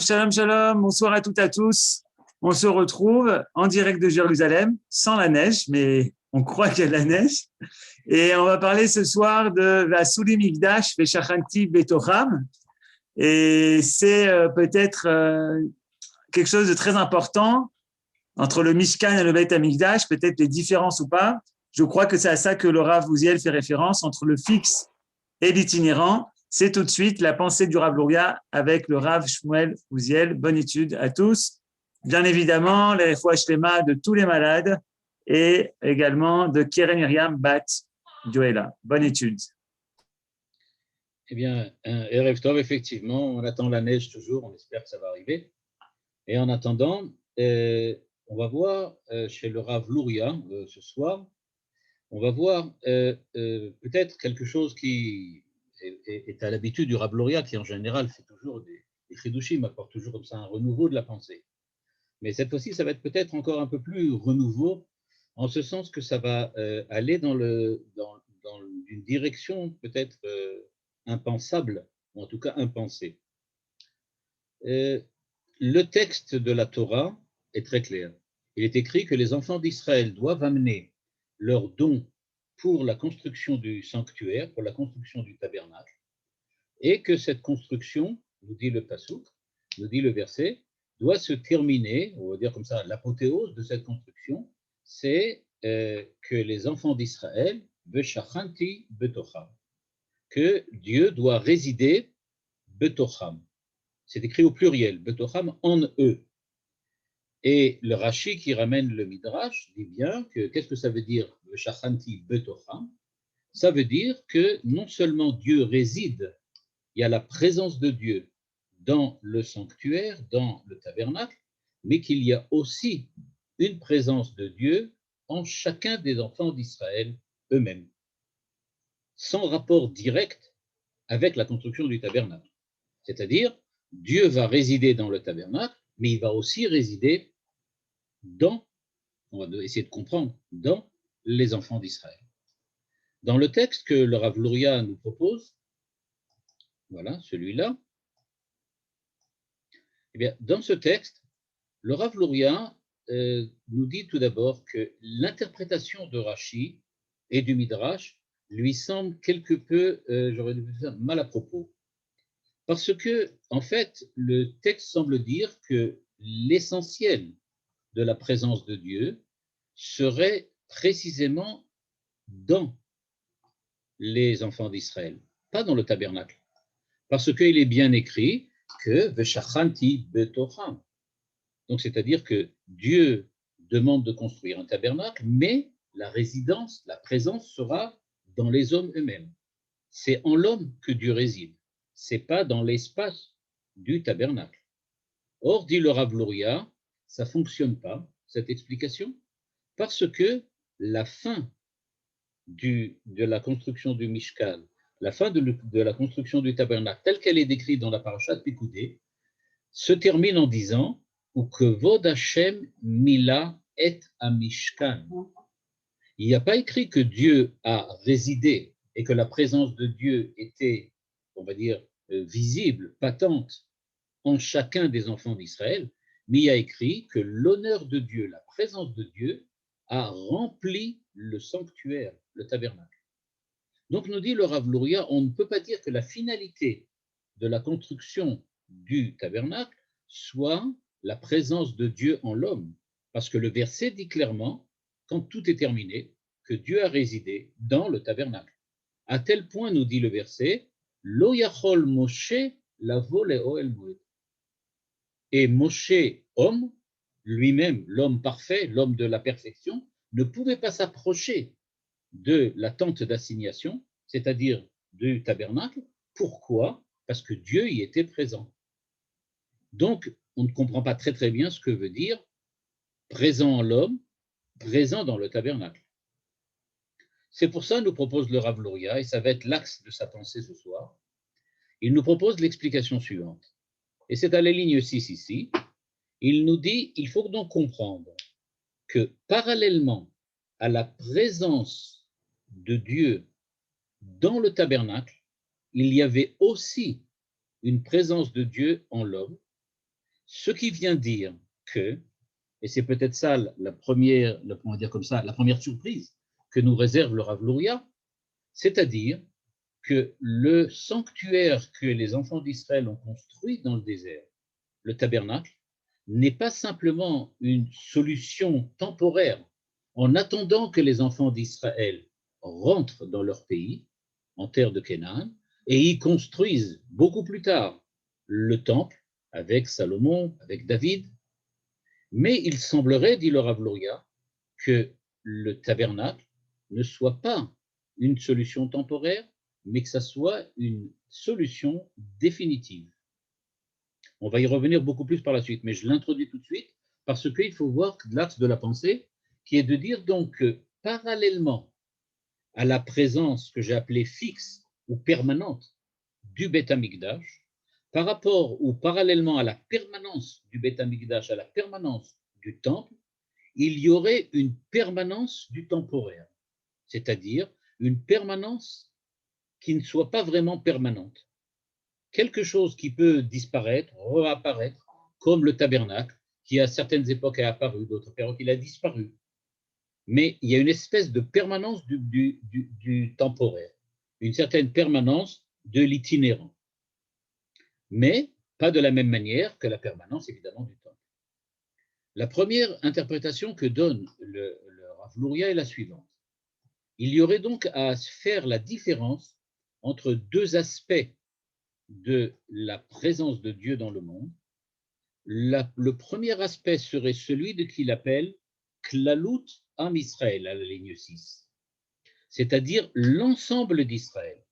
Shalom, shalom, bonsoir à toutes et à tous. On se retrouve en direct de Jérusalem, sans la neige, mais on croit qu'il y a de la neige. Et on va parler ce soir de la Souli Mikdash Veshachanti Betocham. Et c'est peut-être quelque chose de très important entre le Mishkan et le Beit HaMikdash, peut-être les différences ou pas. Je crois que c'est à ça que le Rav Uziel fait référence, entre le fixe et l'itinérant. C'est tout de suite la pensée du Rav Luria avec le Rav Shmuel Uziel. Bonne étude à tous. Bien évidemment, les Refoua Shlema de tous les malades et également de Keren Miriam Bat Joëla. Bonne étude. Eh bien, Erev Tov, effectivement, on attend la neige toujours, on espère que ça va arriver. Et en attendant, on va voir chez le Rav Luria ce soir, on va voir peut-être quelque chose qui est à l'habitude du Rav Luria, qui en général fait toujours des chidushim, apporte toujours comme ça un renouveau de la pensée. Mais cette fois-ci, ça va être peut-être encore un peu plus renouveau, en ce sens que ça va aller dans une direction peut-être impensable, ou en tout cas impensée. Le texte de la Torah est très clair. Il est écrit que les enfants d'Israël doivent amener leurs dons pour la construction du sanctuaire, pour la construction du tabernacle, et que cette construction, nous dit le Passouk, nous dit le verset, doit se terminer, on va dire comme ça, l'apothéose de cette construction, c'est que les enfants d'Israël, Veshachanti Betocham, que Dieu doit résider Betocham. C'est écrit au pluriel, Betocham en eux. Et le Rashi qui ramène le Midrash dit bien que, qu'est-ce que ça veut dire Veshachanti Betocham? Ça veut dire que non seulement Dieu réside, il y a la présence de Dieu dans le sanctuaire, dans le tabernacle, mais qu'il y a aussi une présence de Dieu en chacun des enfants d'Israël eux-mêmes, sans rapport direct avec la construction du tabernacle. C'est-à-dire, Dieu va résider dans le tabernacle, mais il va aussi résider dans, on va essayer de comprendre, dans les enfants d'Israël. Dans le texte que le Rav Luria nous propose, voilà, celui-là, eh bien, dans ce texte, le Rav Luria nous dit tout d'abord que l'interprétation de Rashi et du Midrash lui semble quelque peu, j'aurais dû dire, mal à propos. Parce que, en fait, le texte semble dire que l'essentiel de la présence de Dieu serait précisément dans les enfants d'Israël, pas dans le tabernacle. Parce qu'il est bien écrit que Veshachanti Betocham. Donc, c'est-à-dire que Dieu demande de construire un tabernacle, mais la résidence, la présence sera dans les hommes eux-mêmes. C'est en l'homme que Dieu réside, c'est pas dans l'espace du tabernacle. Or, dit le Rav Luria, ça fonctionne pas, cette explication, parce que la fin de la construction du Mishkan, la fin de la construction du tabernacle, telle qu'elle est décrite dans la parashat Pekudei, se termine en disant ou que Vod Hashem Mila et Amishkan. Il n'y a pas écrit que Dieu a résidé et que la présence de Dieu était, on va dire, visible, patente en chacun des enfants d'Israël, mais il y a écrit que l'honneur de Dieu, la présence de Dieu, a rempli le sanctuaire, le tabernacle. Donc, nous dit le Rav Luria, on ne peut pas dire que la finalité de la construction du tabernacle soit la présence de Dieu en l'homme, parce que le verset dit clairement, quand tout est terminé, que Dieu a résidé dans le tabernacle. À tel point, nous dit le verset, Lo yachol Moshe lavo le'ohel moed. Et Moshe, homme, lui-même, l'homme parfait, l'homme de la perfection, ne pouvait pas s'approcher de la tente d'assignation, c'est-à-dire du tabernacle. Pourquoi? Parce que Dieu y était présent. Donc, on ne comprend pas très bien ce que veut dire présent en l'homme, présent dans le tabernacle. C'est pour ça que nous propose le Rav Luria, et ça va être l'axe de sa pensée ce soir. Il nous propose l'explication suivante. Et c'est à la ligne 6 ici. Il nous dit, il faut donc comprendre que parallèlement à la présence de Dieu dans le tabernacle, il y avait aussi une présence de Dieu en l'homme, Ce qui vient dire que, et c'est peut-être ça la première, on va dire comme ça, la première surprise que nous réserve le Rav Luria, c'est-à-dire que le sanctuaire que les enfants d'Israël ont construit dans le désert, le tabernacle, n'est pas simplement une solution temporaire en attendant que les enfants d'Israël rentrent dans leur pays, en terre de Canaan, et y construisent beaucoup plus tard le temple avec Salomon, avec David. Mais il semblerait, dit le Rav Luria, que le tabernacle ne soit pas une solution temporaire, mais que ça soit une solution définitive. On va y revenir beaucoup plus par la suite, mais je l'introduis tout de suite parce qu'il faut voir l'axe de la pensée qui est de dire donc que parallèlement à la présence que j'ai appelée fixe ou permanente du Beth Amikdash, par rapport ou parallèlement à la permanence du Beth Amikdash, à la permanence du temple, il y aurait une permanence du temporaire, c'est-à-dire une permanence qui ne soit pas vraiment permanente. Quelque chose qui peut disparaître, réapparaître, comme le tabernacle, qui à certaines époques a apparu, d'autres périodes il a disparu. Mais il y a une espèce de permanence du temporaire, une certaine permanence de l'itinérant, mais pas de la même manière que la permanence évidemment du temple. La première interprétation que donne le Rav Luria est la suivante. Il y aurait donc à faire la différence entre deux aspects de la présence de Dieu dans le monde. Le premier aspect serait celui de qu'il appelle Klalut Am Israël à la ligne 6, c'est-à-dire l'ensemble d'Israël.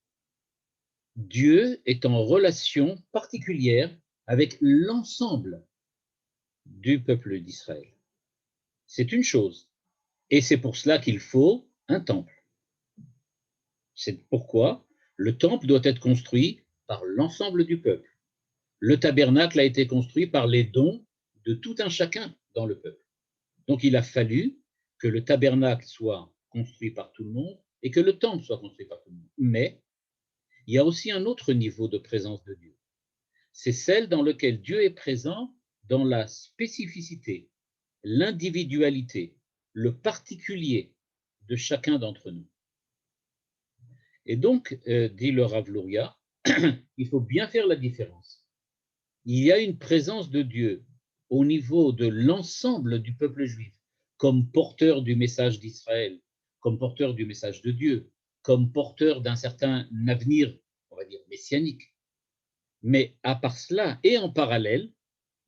Dieu est en relation particulière avec l'ensemble du peuple d'Israël. C'est une chose, et c'est pour cela qu'il faut un temple. C'est pourquoi le temple doit être construit par l'ensemble du peuple. Le tabernacle a été construit par les dons de tout un chacun dans le peuple. Donc il a fallu que le tabernacle soit construit par tout le monde et que le temple soit construit par tout le monde. Mais il y a aussi un autre niveau de présence de Dieu. C'est celle dans laquelle Dieu est présent dans la spécificité, l'individualité, le particulier de chacun d'entre nous. Et donc, dit le Rav Luria, il faut bien faire la différence. Il y a une présence de Dieu au niveau de l'ensemble du peuple juif, comme porteur du message d'Israël, comme porteur du message de Dieu, comme porteur d'un certain avenir, on va dire, messianique. Mais à part cela, et en parallèle,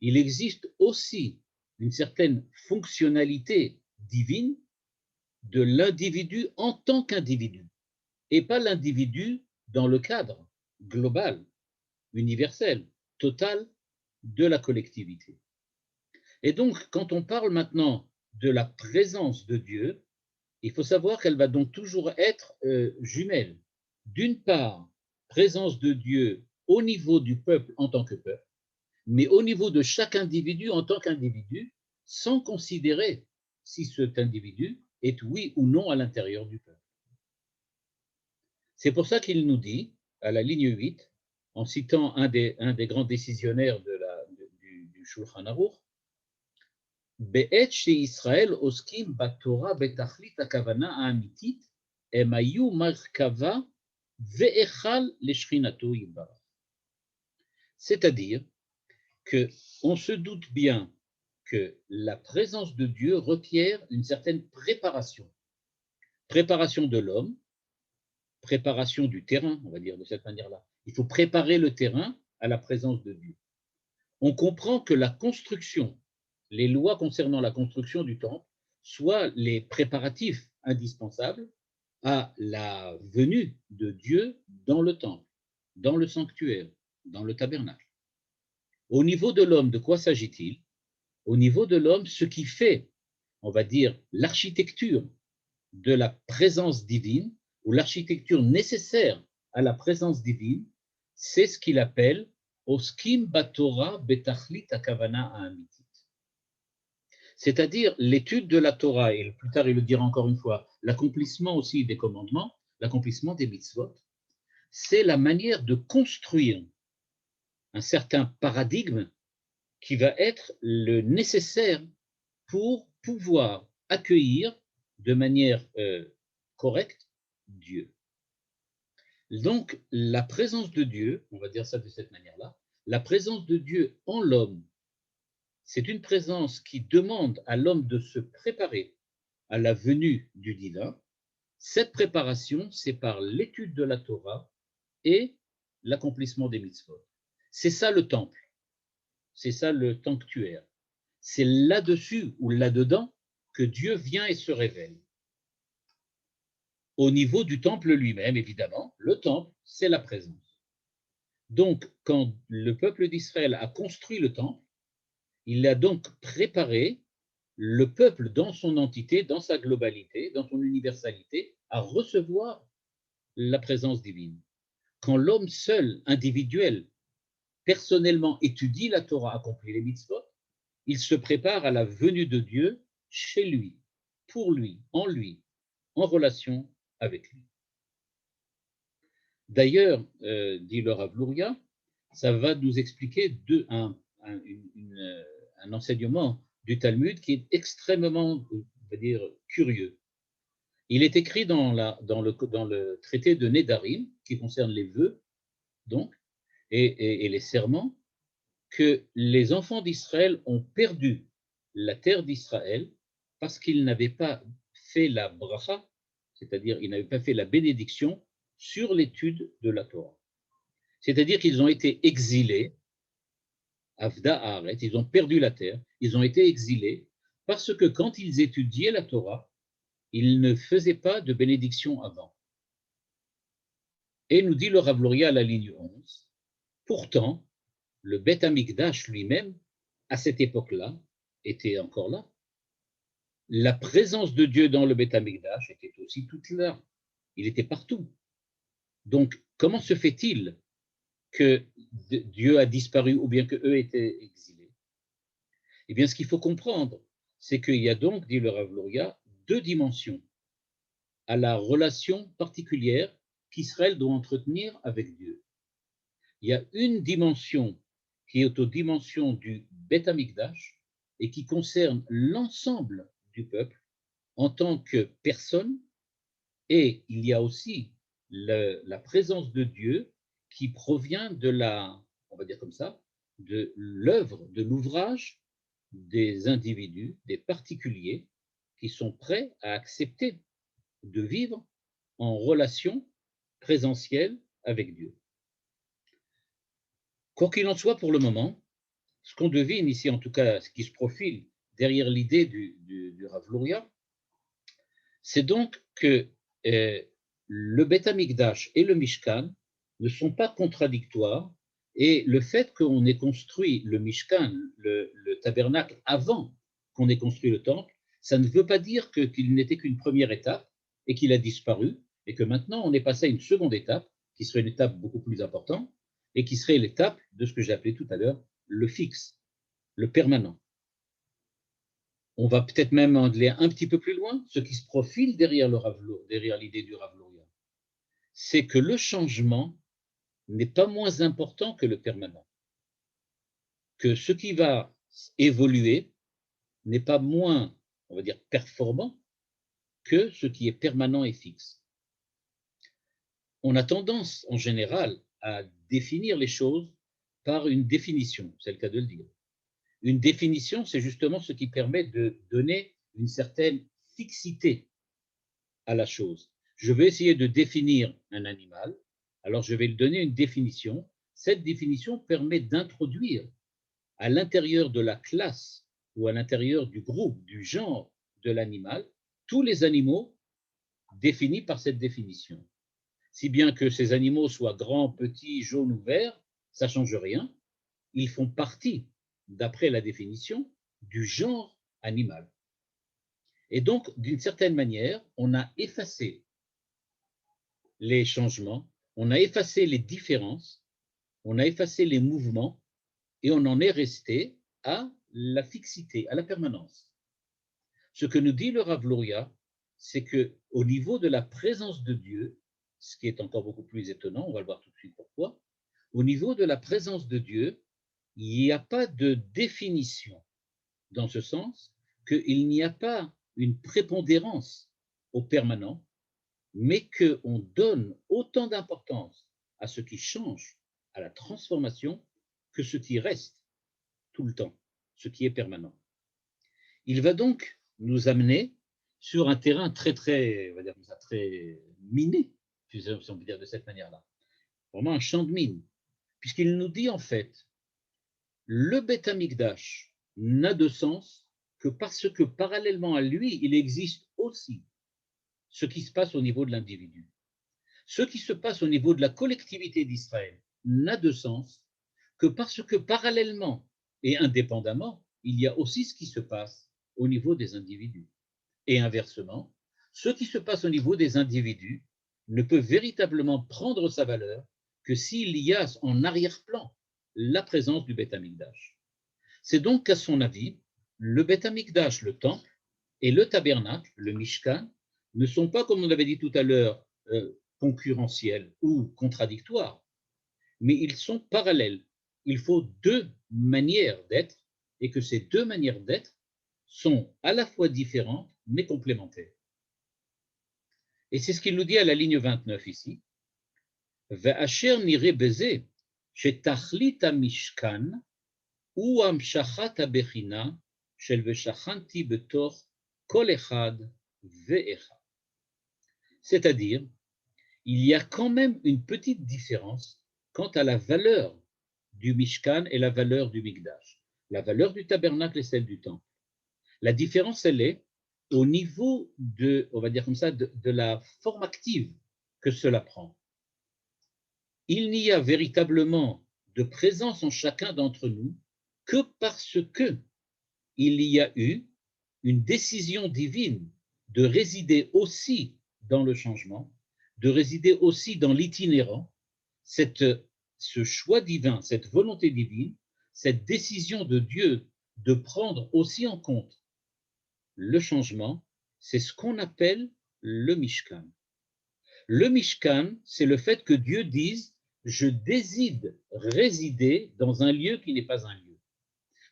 il existe aussi une certaine fonctionnalité divine de l'individu en tant qu'individu, et pas l'individu dans le cadre global, universel, total de la collectivité. Et donc, quand on parle maintenant de la présence de Dieu, il faut savoir qu'elle va donc toujours être jumelle. D'une part, présence de Dieu au niveau du peuple en tant que peuple, mais au niveau de chaque individu en tant qu'individu, sans considérer si cet individu est oui ou non à l'intérieur du peuple. C'est pour ça qu'il nous dit, à la ligne 8, en citant un des grands décisionnaires du Shulchan Aruch, בעת שישראל עוסקים בתורה בתכלית הכוונה האמיתית, הם היו מרכבה והיכל לשכינתו יתברך. C'est-à-dire qu'on se doute bien que la présence de Dieu requiert une certaine préparation. Préparation de l'homme, préparation du terrain, on va dire de cette manière-là. Il faut préparer le terrain à la présence de Dieu. On comprend que la construction, les lois concernant la construction du temple, soient les préparatifs indispensables à la venue de Dieu dans le temple, dans le sanctuaire, dans le tabernacle. Au niveau de l'homme, de quoi s'agit-il? Au niveau de l'homme, ce qui fait, on va dire, l'architecture de la présence divine, ou l'architecture nécessaire à la présence divine, c'est ce qu'il appelle Oskim Batora Betachlit Akavana Hamitit. C'est-à-dire l'étude de la Torah, et plus tard il le dira encore une fois, l'accomplissement aussi des commandements, l'accomplissement des mitzvot, c'est la manière de construire un certain paradigme qui va être le nécessaire pour pouvoir accueillir de manière correcte Dieu. Donc, la présence de Dieu, on va dire ça de cette manière-là, la présence de Dieu en l'homme, c'est une présence qui demande à l'homme de se préparer à la venue du divin. Cette préparation, c'est par l'étude de la Torah et l'accomplissement des mitzvot. C'est ça le temple, c'est ça le sanctuaire. C'est là-dessus ou là-dedans que Dieu vient et se révèle. Au niveau du temple lui-même, évidemment, le temple, c'est la présence. Donc, quand le peuple d'Israël a construit le temple, il a donc préparé le peuple dans son entité, dans sa globalité, dans son universalité, à recevoir la présence divine. Quand l'homme seul, individuel, personnellement étudie la Torah, accomplit les mitzvot, il se prépare à la venue de Dieu chez lui, pour lui, en relation avec lui. D'ailleurs, dit le Rav Luria, ça va nous expliquer un enseignement du Talmud qui est extrêmement, on va dire, curieux. Il est écrit dans le traité de Nedarim, qui concerne les vœux, donc, et les serments, que les enfants d'Israël ont perdu la terre d'Israël parce qu'ils n'avaient pas fait la bracha, c'est-à-dire ils n'avaient pas fait la bénédiction sur l'étude de la Torah. C'est-à-dire qu'ils ont été exilés, Avda Haaret, ils ont perdu la terre, ils ont été exilés parce que quand ils étudiaient la Torah, ils ne faisaient pas de bénédiction avant. Et nous dit le Rav Luria à la ligne 11, pourtant, le Beth Amikdash lui-même, à cette époque-là, était encore là. La présence de Dieu dans le Beth Amikdash était aussi toute là. Il était partout. Donc, comment se fait-il que Dieu a disparu ou bien qu'eux étaient exilés? Eh bien, ce qu'il faut comprendre, c'est qu'il y a donc, dit le Rav Luria, deux dimensions à la relation particulière qu'Israël doit entretenir avec Dieu. Il y a une dimension qui est aux dimensions du Beth Amikdash et qui concerne l'ensemble du peuple en tant que personne, et il y a aussi la présence de Dieu qui provient de on va dire comme ça, de l'œuvre, de l'ouvrage des individus, des particuliers qui sont prêts à accepter de vivre en relation présentielle avec Dieu. Quoi qu'il en soit pour le moment, ce qu'on devine ici, en tout cas ce qui se profile derrière l'idée du Rav Luria, c'est donc que le Beth Amikdash et le Mishkan ne sont pas contradictoires, et le fait qu'on ait construit le Mishkan, le tabernacle, avant qu'on ait construit le temple, ça ne veut pas dire qu'il n'était qu'une première étape et qu'il a disparu, et que maintenant on est passé à une seconde étape, qui serait une étape beaucoup plus importante, et qui serait l'étape de ce que j'ai appelé tout à l'heure le fixe, le permanent. On va peut-être même aller un petit peu plus loin. Ce qui se profile derrière l'idée du Rav Luria, c'est que le changement n'est pas moins important que le permanent. Que ce qui va évoluer n'est pas moins, on va dire, performant que ce qui est permanent et fixe. On a tendance, en général, à définir les choses par une définition, c'est le cas de le dire. Une définition, c'est justement ce qui permet de donner une certaine fixité à la chose. Je vais essayer de définir un animal, alors je vais lui donner une définition. Cette définition permet d'introduire à l'intérieur de la classe ou à l'intérieur du groupe, du genre de l'animal, tous les animaux définis par cette définition. Si bien que ces animaux soient grands, petits, jaunes ou verts, ça ne change rien. Ils font partie, d'après la définition, du genre animal. Et donc, d'une certaine manière, on a effacé les changements, on a effacé les différences, on a effacé les mouvements, et on en est resté à la fixité, à la permanence. Ce que nous dit le Rav Luria, c'est qu'au niveau de la présence de Dieu, ce qui est encore beaucoup plus étonnant, on va le voir tout de suite pourquoi, au niveau de la présence de Dieu, il n'y a pas de définition, dans ce sens qu'il n'y a pas une prépondérance au permanent, mais qu'on donne autant d'importance à ce qui change, à la transformation, que ce qui reste tout le temps, ce qui est permanent. Il va donc nous amener sur un terrain très, on va dire ça, très miné, si on peut dire de cette manière-là. Vraiment un champ de mine, puisqu'il nous dit en fait, le Beth Amikdash n'a de sens que parce que parallèlement à lui, il existe aussi ce qui se passe au niveau de l'individu. Ce qui se passe au niveau de la collectivité d'Israël n'a de sens que parce que parallèlement et indépendamment, il y a aussi ce qui se passe au niveau des individus. Et inversement, ce qui se passe au niveau des individus ne peut véritablement prendre sa valeur que s'il y a en arrière-plan la présence du Beth Amikdash. C'est donc qu'à son avis, le Beth Amikdash, le temple, et le tabernacle, le Mishkan, ne sont pas, comme on l'avait dit tout à l'heure, concurrentiels ou contradictoires, mais ils sont parallèles. Il faut deux manières d'être, et que ces deux manières d'être sont à la fois différentes, mais complémentaires. Et c'est ce qu'il nous dit à la ligne 29 ici. Ve'asher nire beze, shetachlit hamishkan, ou amshachat habechina, shel veshachanti betor kol echad ve'echad. C'est-à-dire, il y a quand même une petite différence quant à la valeur du Mishkan et la valeur du Mikdash. La valeur du tabernacle et celle du temple. La différence, elle est au niveau de, on va dire comme ça, de la forme active que cela prend. Il n'y a véritablement de présence en chacun d'entre nous que parce que il y a eu une décision divine de résider aussi dans le changement, de résider aussi dans l'itinérant, ce choix divin, cette volonté divine, cette décision de Dieu de prendre aussi en compte le changement, c'est ce qu'on appelle le Mishkan. Le Mishkan, c'est le fait que Dieu dise « je décide résider dans un lieu qui n'est pas un lieu,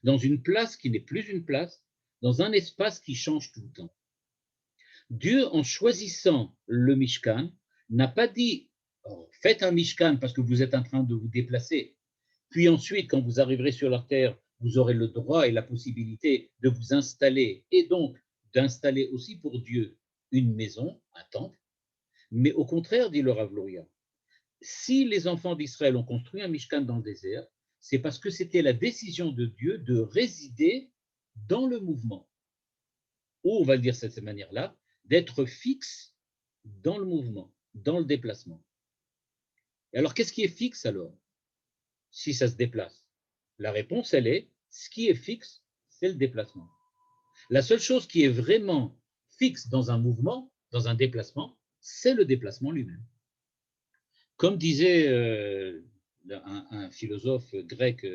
dans une place qui n'est plus une place, dans un espace qui change tout le temps ». Dieu, en choisissant le Mishkan, n'a pas dit oh, « faites un Mishkan parce que vous êtes en train de vous déplacer, puis ensuite, quand vous arriverez sur la terre, vous aurez le droit et la possibilité de vous installer et donc d'installer aussi pour Dieu une maison, un temple. » Mais au contraire, dit le Rav Luria, si les enfants d'Israël ont construit un Mishkan dans le désert, c'est parce que c'était la décision de Dieu de résider dans le mouvement. Ou, on va le dire de cette manière-là, d'être fixe dans le mouvement, dans le déplacement. Et alors, qu'est-ce qui est fixe alors, si ça se déplace? La réponse, elle est, ce qui est fixe, c'est le déplacement. La seule chose qui est vraiment fixe dans un mouvement, dans un déplacement, c'est le déplacement lui-même. Comme disait un philosophe grec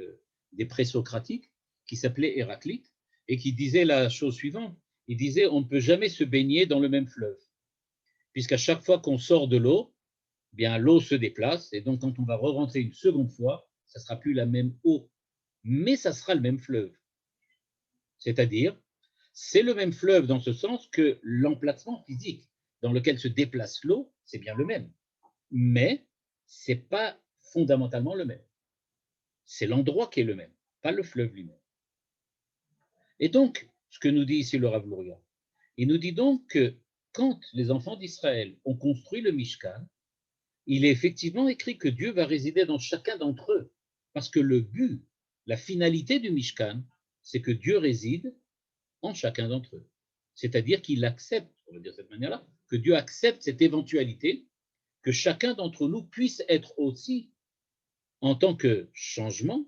des présocratiques, qui s'appelait Héraclite, et qui disait la chose suivante, il disait on ne peut jamais se baigner dans le même fleuve, puisqu'à chaque fois qu'on sort de l'eau, bien l'eau se déplace, et donc quand on va re-rentrer une seconde fois, ça ne sera plus la même eau, mais ça sera le même fleuve. C'est-à-dire, c'est le même fleuve dans ce sens que l'emplacement physique dans lequel se déplace l'eau, c'est bien le même. Mais ce n'est pas fondamentalement le même. C'est l'endroit qui est le même, pas le fleuve lui-même. Et donc, ce que nous dit ici le Rav Luria, il nous dit donc que quand les enfants d'Israël ont construit le Mishkan, il est effectivement écrit que Dieu va résider dans chacun d'entre eux, parce que le but, la finalité du Mishkan, c'est que Dieu réside en chacun d'entre eux. C'est-à-dire qu'il accepte, on va dire de cette manière-là, que Dieu accepte cette éventualité, que chacun d'entre nous puisse être aussi, en tant que changement,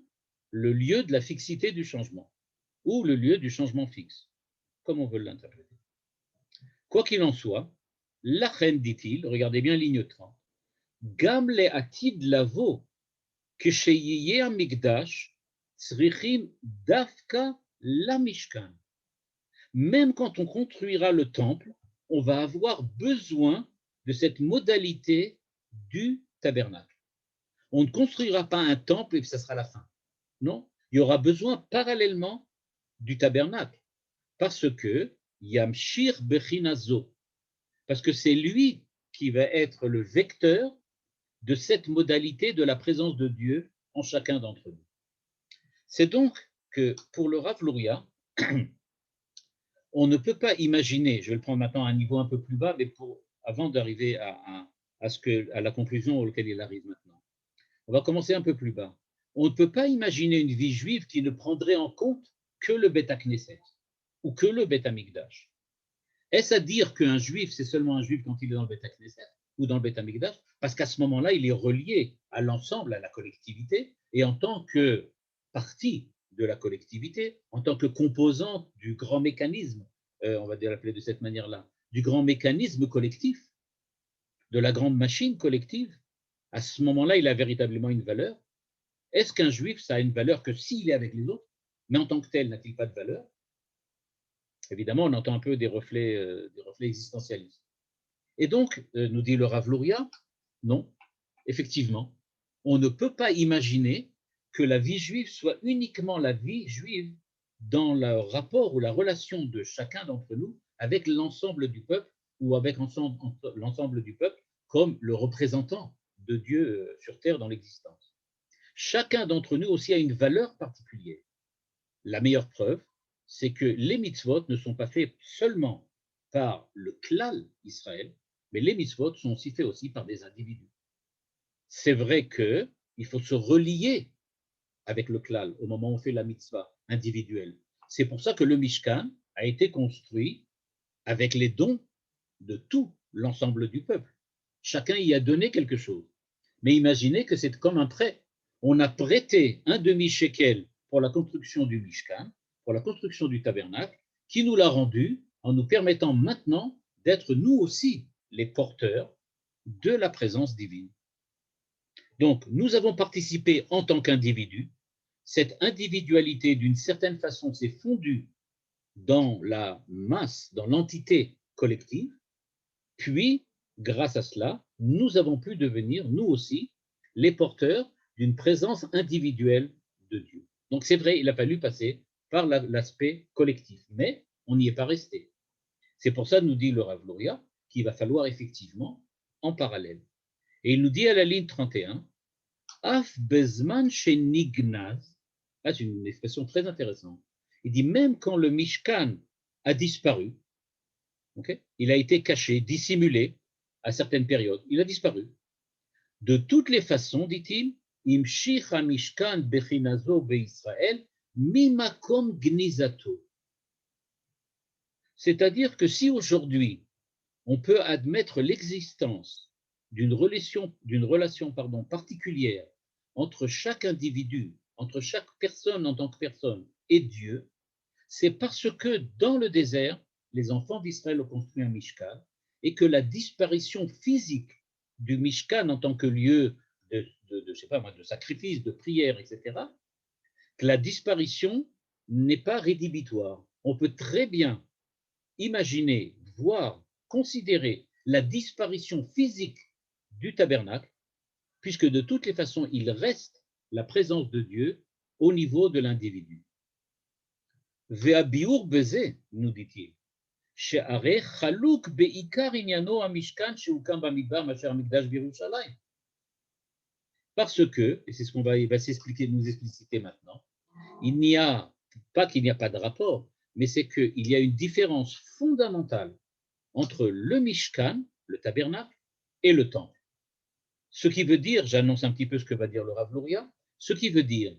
le lieu de la fixité du changement, ou le lieu du changement fixe, comme on veut l'interpréter. Quoi qu'il en soit, la reine, dit-il, regardez bien ligne 30, Gam le atid lavo, ksheyiye amigdash, tzrichim dafka la mishkan. Même quand on construira le temple, on va avoir besoin de cette modalité du tabernacle. On ne construira pas un temple et puis ça sera la fin. Non, il y aura besoin parallèlement du tabernacle, parce que Yamshir Bechinazo, parce que c'est lui qui va être le vecteur de cette modalité de la présence de Dieu en chacun d'entre nous. C'est donc que pour le Rav Luria, on ne peut pas imaginer, je vais le prendre maintenant à un niveau un peu plus bas, mais avant d'arriver à la conclusion auquel il arrive maintenant. On va commencer un peu plus bas. On ne peut pas imaginer une vie juive qui ne prendrait en compte que le Beth Knesset ou que le Beth Amikdash. Est-ce à dire qu'un juif, c'est seulement un juif quand il est dans le Beth Knesset ou dans le Beth Amikdash? Parce qu'à ce moment-là, il est relié à l'ensemble, à la collectivité, et en tant que partie de la collectivité, en tant que composante du grand mécanisme, on va l'appeler de cette manière-là, du grand mécanisme collectif, de la grande machine collective, à ce moment-là, il a véritablement une valeur. Est-ce qu'un juif, ça a une valeur que s'il est avec les autres, mais en tant que tel, n'a-t-il pas de valeur? Évidemment, on entend un peu des reflets existentialistes. Et donc, nous dit le Rav Luria, non, effectivement, on ne peut pas imaginer que la vie juive soit uniquement la vie juive dans le rapport ou la relation de chacun d'entre nous avec l'ensemble du peuple ou avec l'ensemble du peuple comme le représentant de Dieu sur terre dans l'existence. Chacun d'entre nous aussi a une valeur particulière. La meilleure preuve, c'est que les mitzvot ne sont pas faits seulement par le klal Israël, mais les mitzvot sont aussi faits aussi par des individus. C'est vrai qu'il faut se relier avec le klal au moment où on fait la mitzvah individuelle. C'est pour ça que le Mishkan a été construit avec les dons de tout l'ensemble du peuple. Chacun y a donné quelque chose. Mais imaginez que c'est comme un prêt. On a prêté un demi-shekel pour la construction du Mishkan, pour la construction du tabernacle, qui nous l'a rendu en nous permettant maintenant d'être nous aussi les porteurs de la présence divine. Donc, nous avons participé en tant qu'individus. Cette individualité, d'une certaine façon, s'est fondue dans la masse, dans l'entité collective. Puis, grâce à cela, nous avons pu devenir, nous aussi, les porteurs d'une présence individuelle de Dieu. Donc, c'est vrai, il a fallu passer par l'aspect collectif, mais on n'y est pas resté. C'est pour ça, nous dit le Rav Luria, qu'il va falloir effectivement en parallèle. Et il nous dit à la ligne 31, Af bezman shenignaz, c'est une expression très intéressante. Il dit même quand le Mishkan a disparu, okay, il a été caché, dissimulé à certaines périodes, il a disparu. De toutes les façons, dit-il, imshich mishkan bechinazo beIsraël mimakom gnizato. C'est-à-dire que si aujourd'hui on peut admettre l'existence d'une relation particulière entre chaque individu, entre chaque personne en tant que personne et Dieu, c'est parce que dans le désert, les enfants d'Israël ont construit un Mishkan et que la disparition physique du Mishkan en tant que lieu de sacrifice, de prière, etc., que la disparition n'est pas rédhibitoire. On peut très bien imaginer, voir, considérer la disparition physique du tabernacle, puisque de toutes les façons, il reste la présence de Dieu au niveau de l'individu. Ve'abiur beze, nous dit-il, she'areh chalouk be'ikar inyano hamishkan she'ukam bamidbar masher hamikdash b'Yerushalayim. Parce que, et c'est ce qu'on va nous expliciter maintenant, il n'y a pas qu'il n'y a pas de rapport, mais c'est qu'il y a une différence fondamentale entre le Mishkan, le tabernacle, et le temple. Ce qui veut dire, j'annonce un petit peu ce que va dire le Rav Luria, ce qui veut dire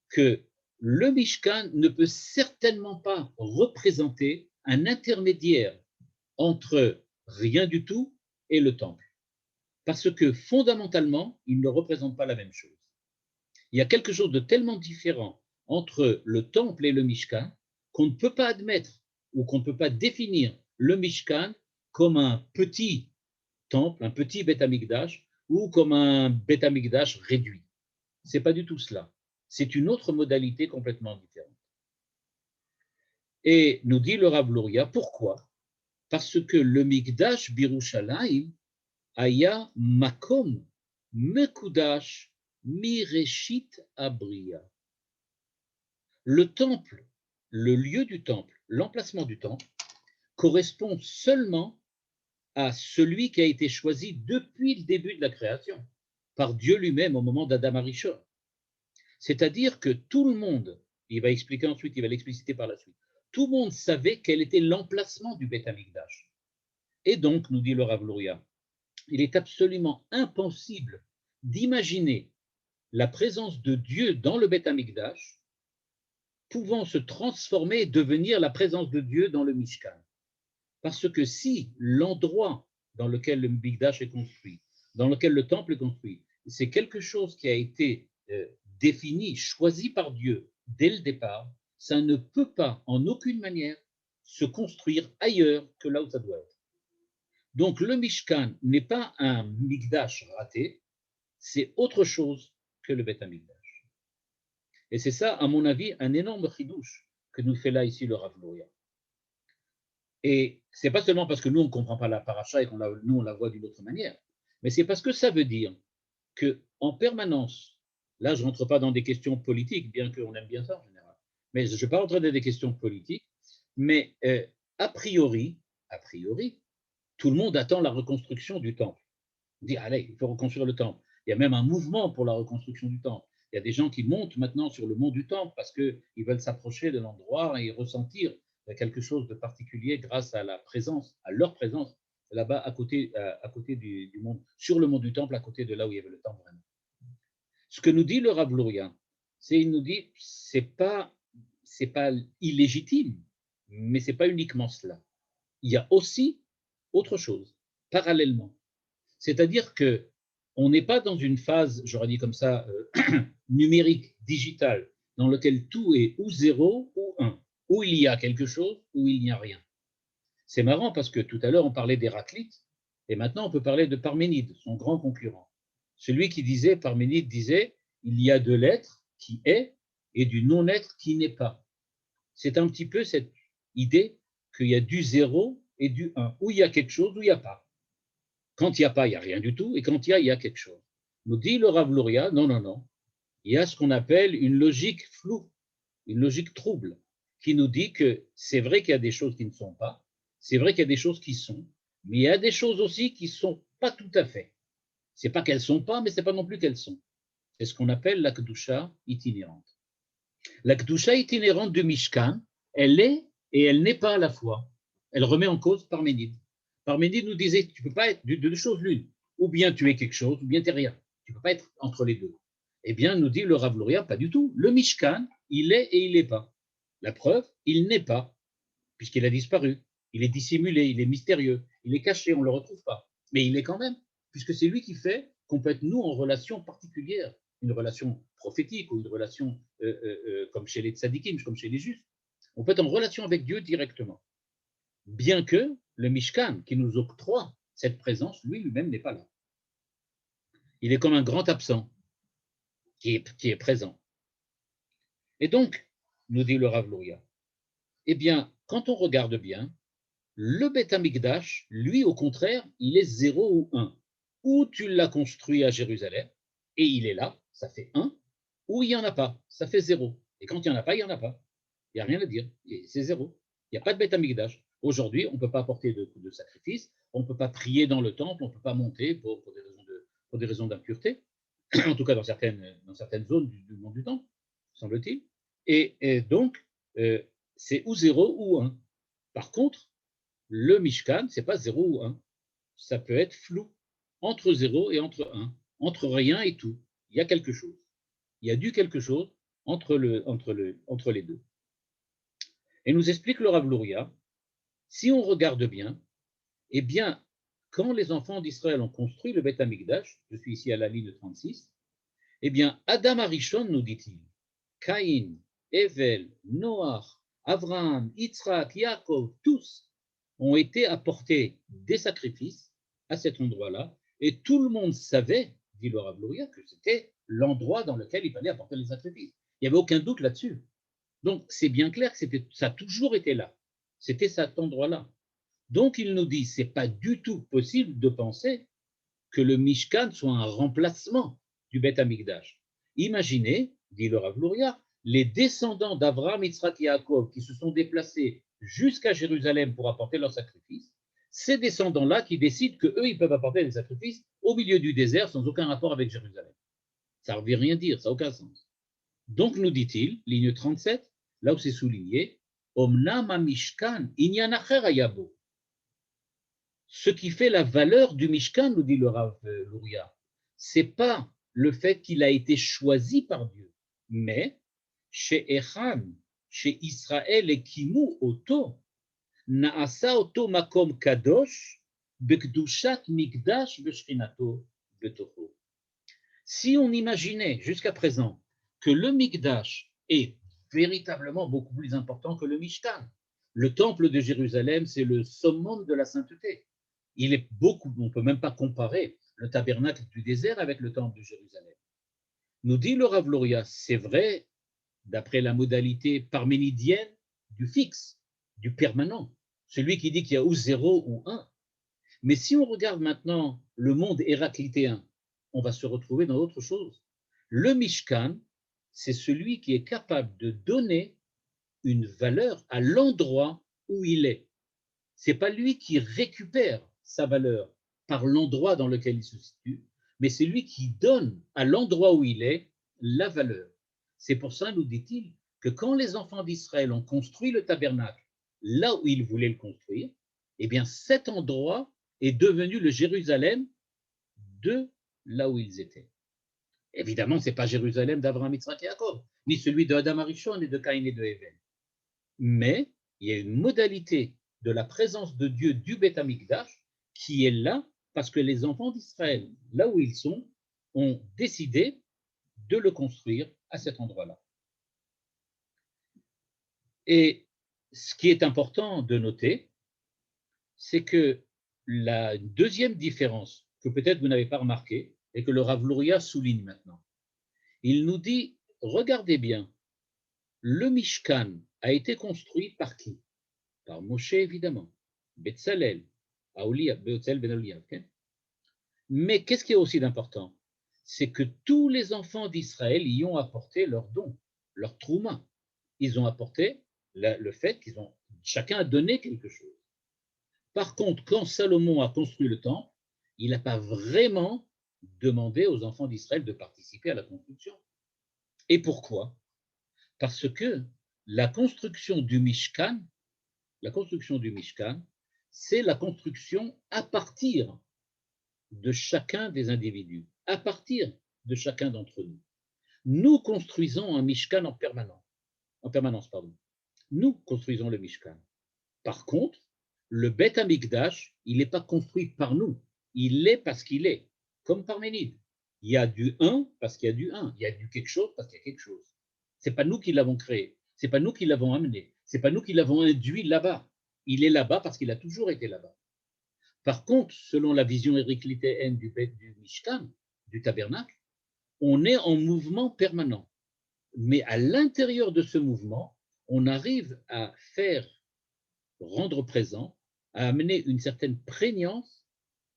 que le Mishkan ne peut certainement pas représenter un intermédiaire entre rien du tout et le temple. Parce que fondamentalement, il ne représente pas la même chose. Il y a quelque chose de tellement différent entre le temple et le Mishkan qu'on ne peut pas admettre ou qu'on ne peut pas définir le Mishkan comme un petit temple, un petit Beth Amikdash ou comme un Beth Amikdash réduit. Ce n'est pas du tout cela. C'est une autre modalité complètement différente. Et nous dit le Rav Luria, pourquoi? Parce que le Mikdash Birushalayim aya makom mekudash mireshit abriya. Le temple, le lieu du temple, l'emplacement du temple, correspond seulement à celui qui a été choisi depuis le début de la création, par Dieu lui-même au moment d'Adam Arishon. C'est-à-dire que tout le monde, il va expliquer ensuite, il va l'expliciter par la suite, tout le monde savait quel était l'emplacement du Beth Amikdash. Et donc, nous dit le Rav Luria, il est absolument impossible d'imaginer la présence de Dieu dans le Beth Amikdash pouvant se transformer et devenir la présence de Dieu dans le Mishkan. Parce que si l'endroit dans lequel le Mikdash est construit, dans lequel le temple est construit, c'est quelque chose qui a été défini, choisi par Dieu dès le départ, ça ne peut pas en aucune manière se construire ailleurs que là où ça doit être. Donc le Mishkan n'est pas un Mikdash raté, c'est autre chose que le Beth Amikdash. Et c'est ça, à mon avis, un énorme chidouche que nous fait là ici le Rav Luria. Et ce n'est pas seulement parce que nous, on ne comprend pas la paracha et nous, on la voit d'une autre manière, mais c'est parce que ça veut dire qu'en permanence, là, je ne rentre pas dans des questions politiques, bien qu'on aime bien ça en général, mais je ne vais pas rentrer dans des questions politiques, mais a priori, tout le monde attend la reconstruction du temple. On dit, allez, il faut reconstruire le temple. Il y a même un mouvement pour la reconstruction du temple. Il y a des gens qui montent maintenant sur le mont du temple parce qu'ils veulent s'approcher de l'endroit et ressentir quelque chose de particulier grâce à la présence, à leur présence là-bas à côté du mont, sur le mont du temple, à côté de là où il y avait le temple vraiment. Ce que nous dit le Rav Luria, il nous dit, c'est pas illégitime, mais c'est pas uniquement cela. Il y a aussi autre chose, parallèlement. C'est-à-dire que on n'est pas dans une phase, j'aurais dit comme ça, numérique, digitale, dans laquelle tout est ou 0 ou 1, où il y a quelque chose, ou il n'y a rien. C'est marrant parce que tout à l'heure, on parlait d'Héraclite, et maintenant, on peut parler de Parménide, son grand concurrent. Celui qui disait, Parménide disait, il y a de l'être qui est et du non-être qui n'est pas. C'est un petit peu cette idée qu'il y a du 0 et du 1, où il y a quelque chose, où il n'y a pas. Quand il n'y a pas, il n'y a rien du tout, et quand il y a quelque chose. Nous dit le Rav Luria, non. Il y a ce qu'on appelle une logique floue, une logique trouble, qui nous dit que c'est vrai qu'il y a des choses qui ne sont pas, c'est vrai qu'il y a des choses qui sont, mais il y a des choses aussi qui ne sont pas tout à fait. Ce n'est pas qu'elles ne sont pas, mais ce n'est pas non plus qu'elles sont. C'est ce qu'on appelle la Kedusha itinérante. La Kedusha itinérante du Mishkan, elle est et elle n'est pas à la fois. Elle remet en cause Parménide. Parménide nous disait, tu ne peux pas être de deux choses l'une. Ou bien tu es quelque chose, ou bien tu n'es rien. Tu ne peux pas être entre les deux. Eh bien, nous dit le Rav Luria, pas du tout. Le Mishkan, il est et il n'est pas. La preuve, il n'est pas, puisqu'il a disparu. Il est dissimulé, il est mystérieux, il est caché, on ne le retrouve pas. Mais il est quand même, puisque c'est lui qui fait qu'on peut être, nous, en relation particulière, une relation prophétique ou une relation comme chez les tzadikim, comme chez les justes. On peut être en relation avec Dieu directement. Bien que le Mishkan, qui nous octroie cette présence, lui-même n'est pas là. Il est comme un grand absent qui est présent. Et donc, nous dit le Rav Luria, eh bien, quand on regarde bien, le Beth Amikdash, lui, au contraire, il est 0 ou 1. Ou tu l'as construit à Jérusalem, et il est là, ça fait 1, ou il n'y en a pas, ça fait 0. Et quand il n'y en a pas, il n'y en a pas. Il n'y a rien à dire, c'est 0. Il n'y a pas de Beth Amikdash. Aujourd'hui, on ne peut pas apporter de sacrifice, on ne peut pas prier dans le temple, on ne peut pas monter pour des raisons d'impureté, en tout cas dans certaines zones du monde du temple, semble-t-il. Et donc, c'est ou 0 ou 1. Par contre, le Mishkan, ce n'est pas 0 ou 1. Ça peut être flou, entre 0 et entre 1, entre rien et tout. Il y a quelque chose. Il y a du quelque chose entre les deux. Et nous explique le Rav Luria, si on regarde bien, eh bien, quand les enfants d'Israël ont construit le Beth Amikdash, je suis ici à la ligne 36, eh bien, Adam Arishon, nous dit-il, Caïn, Evel, Noach, Abraham, Yitzhak, Yaakov, tous ont été apportés des sacrifices à cet endroit-là, et tout le monde savait, dit le Rav Luria, que c'était l'endroit dans lequel il fallait apporter les sacrifices. Il n'y avait aucun doute là-dessus. Donc, c'est bien clair que ça a toujours été là. C'était cet endroit-là. Donc, il nous dit, ce n'est pas du tout possible de penser que le Mishkan soit un remplacement du Beth Amikdash. Imaginez, dit le Rav Luria, les descendants d'Abraham, Yitzhak et Yaakov qui se sont déplacés jusqu'à Jérusalem pour apporter leurs sacrifices, ces descendants-là qui décident qu'eux, ils peuvent apporter des sacrifices au milieu du désert sans aucun rapport avec Jérusalem. Ça ne veut rien dire, ça n'a aucun sens. Donc, nous dit-il, ligne 37, là où c'est souligné, Omnam Mishkan, Inyan Acher Hayabo. Ce qui fait la valeur du Mishkan, nous dit le Rav Luria, c'est pas le fait qu'il a été choisi par Dieu, mais chez Echan, chez Israël et Kimu Oto, Naasa Oto Makom Kadosh, Bekdushat Mikdash Beshchinato Betocho. Si on imaginait jusqu'à présent que le Mikdash est véritablement beaucoup plus important que le Mishkan, le temple de Jérusalem, c'est le summum de la sainteté. Il est beaucoup, on ne peut même pas comparer le tabernacle du désert avec le temple de Jérusalem. Nous dit le Rav Luria, c'est vrai, d'après la modalité parménidienne du fixe, du permanent, celui qui dit qu'il y a ou 0 ou 1. Mais si on regarde maintenant le monde héraclitéen, on va se retrouver dans autre chose. Le Mishkan, c'est celui qui est capable de donner une valeur à l'endroit où il est. Ce n'est pas lui qui récupère sa valeur par l'endroit dans lequel il se situe, mais c'est lui qui donne à l'endroit où il est la valeur. C'est pour ça, nous dit-il, que quand les enfants d'Israël ont construit le tabernacle là où ils voulaient le construire, eh bien cet endroit est devenu le Jérusalem de là où ils étaient. Évidemment, ce n'est pas Jérusalem d'Abraham, Yitzhak et Yaakov, ni celui de Adam Arishon et de Caïn et de Hével. Mais il y a une modalité de la présence de Dieu du Beth Amikdash qui est là parce que les enfants d'Israël, là où ils sont, ont décidé de le construire à cet endroit-là. Et ce qui est important de noter, c'est que la deuxième différence que peut-être vous n'avez pas remarquée et que le Rav Luria souligne maintenant, il nous dit, regardez bien, le Mishkan a été construit par qui? Par Moshe évidemment, Betzalel, Betzalel ben Aholiab. Mais qu'est-ce qui est aussi d'important? C'est que tous les enfants d'Israël y ont apporté leur don, leur trouma. Ils ont apporté le fait qu'ils ont chacun a donné quelque chose. Par contre, quand Salomon a construit le temple, il n'a pas vraiment demandé aux enfants d'Israël de participer à la construction. Et pourquoi? Parce que la construction du Mishkan, c'est la construction à partir de chacun des individus, à partir de chacun d'entre nous. Nous construisons un Mishkan en permanence. Nous construisons le Mishkan. Par contre, le Beth Amikdash, il n'est pas construit par nous, il est parce qu'il est, comme Parménide. Il y a du 1 parce qu'il y a du 1, il y a du quelque chose parce qu'il y a quelque chose. Ce n'est pas nous qui l'avons créé, ce n'est pas nous qui l'avons amené, ce n'est pas nous qui l'avons induit là-bas. Il est là-bas parce qu'il a toujours été là-bas. Par contre, selon la vision héraclitéenne du Mishkan, du tabernacle, on est en mouvement permanent. Mais à l'intérieur de ce mouvement, on arrive à rendre présent, à amener une certaine prégnance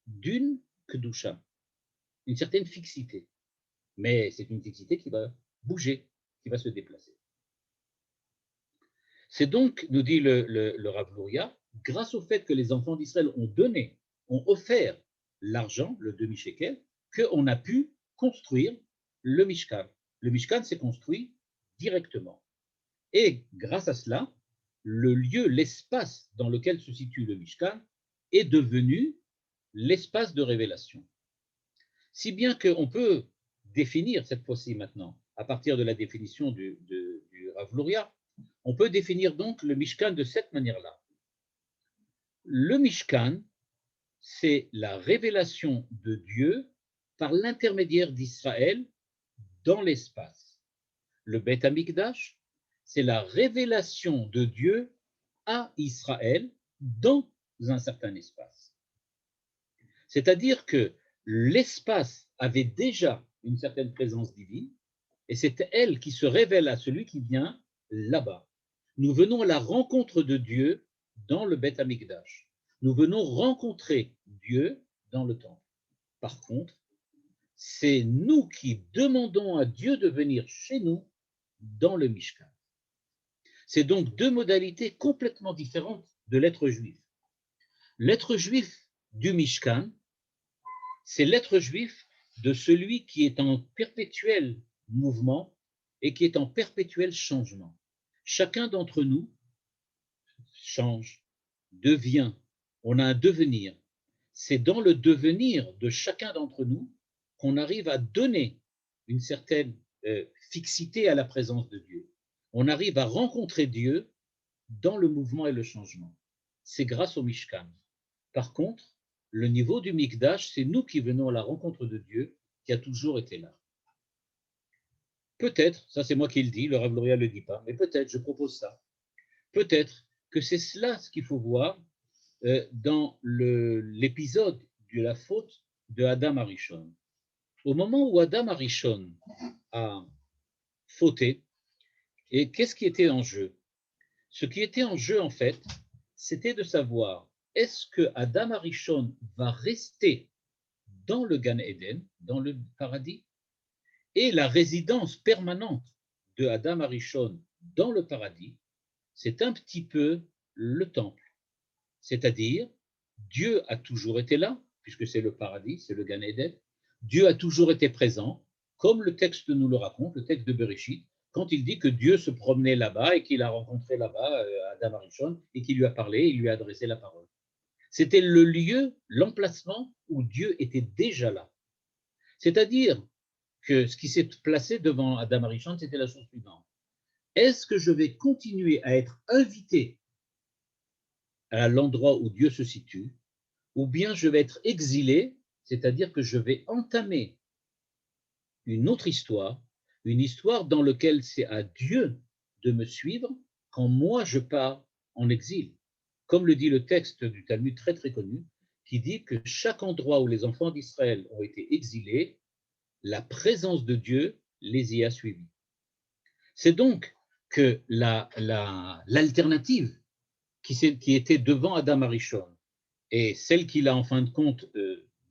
d'une kedusha, une certaine fixité. Mais c'est une fixité qui va bouger, qui va se déplacer. C'est donc, nous dit le Rav Luria, grâce au fait que les enfants d'Israël ont offert l'argent, le demi-shekel, qu'on a pu construire le Mishkan. Le Mishkan s'est construit directement. Et grâce à cela, le lieu, l'espace dans lequel se situe le Mishkan est devenu l'espace de révélation. Si bien qu'on peut définir cette fois-ci maintenant, à partir de la définition du Rav Luria, on peut définir donc le Mishkan de cette manière-là. Le Mishkan, c'est la révélation de Dieu par l'intermédiaire d'Israël dans l'espace. Le Beth Amikdash, c'est la révélation de Dieu à Israël dans un certain espace. C'est-à-dire que l'espace avait déjà une certaine présence divine et c'est elle qui se révèle à celui qui vient là-bas. Nous venons à la rencontre de Dieu dans le Beth Amikdash. Nous venons rencontrer Dieu dans le temple. Par contre, c'est nous qui demandons à Dieu de venir chez nous dans le Mishkan. C'est donc deux modalités complètement différentes de l'être juif. L'être juif du Mishkan, c'est l'être juif de celui qui est en perpétuel mouvement et qui est en perpétuel changement. Chacun d'entre nous change, devient, on a un devenir. C'est dans le devenir de chacun d'entre nous qu'on arrive à donner une certaine fixité à la présence de Dieu. On arrive à rencontrer Dieu dans le mouvement et le changement. C'est grâce au Mishkan. Par contre, le niveau du Mikdash, c'est nous qui venons à la rencontre de Dieu qui a toujours été là. Peut-être, ça c'est moi qui le dis, le Rav Luria ne le dit pas, mais peut-être, je propose ça, peut-être que c'est cela ce qu'il faut voir dans l'épisode de la faute de Adam Arishon. Au moment où Adam Arishon a fauté, et qu'est-ce qui était en jeu? Ce qui était en jeu, en fait, c'était de savoir, est-ce que Adam Arishon va rester dans le Gan Eden, dans le paradis, et la résidence permanente de Adam Arishon dans le paradis, c'est un petit peu le temple. C'est-à-dire, Dieu a toujours été là, puisque c'est le paradis, c'est le Gan Eden. Dieu a toujours été présent, comme le texte nous le raconte, le texte de Bereshit, quand il dit que Dieu se promenait là-bas et qu'il a rencontré là-bas Adam Arishon et qu'il lui a parlé, il lui a adressé la parole. C'était le lieu, l'emplacement où Dieu était déjà là. C'est-à-dire que ce qui s'est placé devant Adam Arishon, c'était la chose suivante. Est-ce que je vais continuer à être invité à l'endroit où Dieu se situe, ou bien je vais être exilé, c'est-à-dire que je vais entamer une autre histoire, une histoire dans laquelle c'est à Dieu de me suivre quand moi je pars en exil. Comme le dit le texte du Talmud très très connu, qui dit que chaque endroit où les enfants d'Israël ont été exilés, la présence de Dieu les y a suivis. C'est donc que l'alternative qui était devant Adam Arishon et celle qu'il a en fin de compte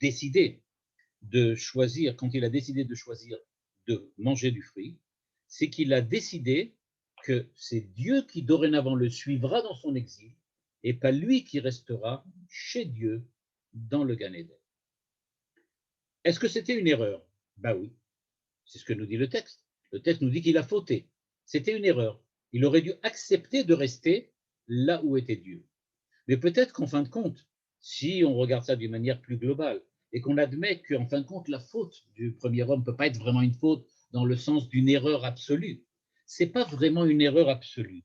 décidé de choisir, quand il a décidé de choisir de manger du fruit, c'est qu'il a décidé que c'est Dieu qui dorénavant le suivra dans son exil et pas lui qui restera chez Dieu dans le Gan Eden. Est-ce que c'était une erreur? Ben oui, c'est ce que nous dit le texte. Le texte nous dit qu'il a fauté. C'était une erreur. Il aurait dû accepter de rester là où était Dieu. Mais peut-être qu'en fin de compte, si on regarde ça d'une manière plus globale, et qu'on admet qu'en fin de compte, la faute du premier homme ne peut pas être vraiment une faute dans le sens d'une erreur absolue. Ce n'est pas vraiment une erreur absolue.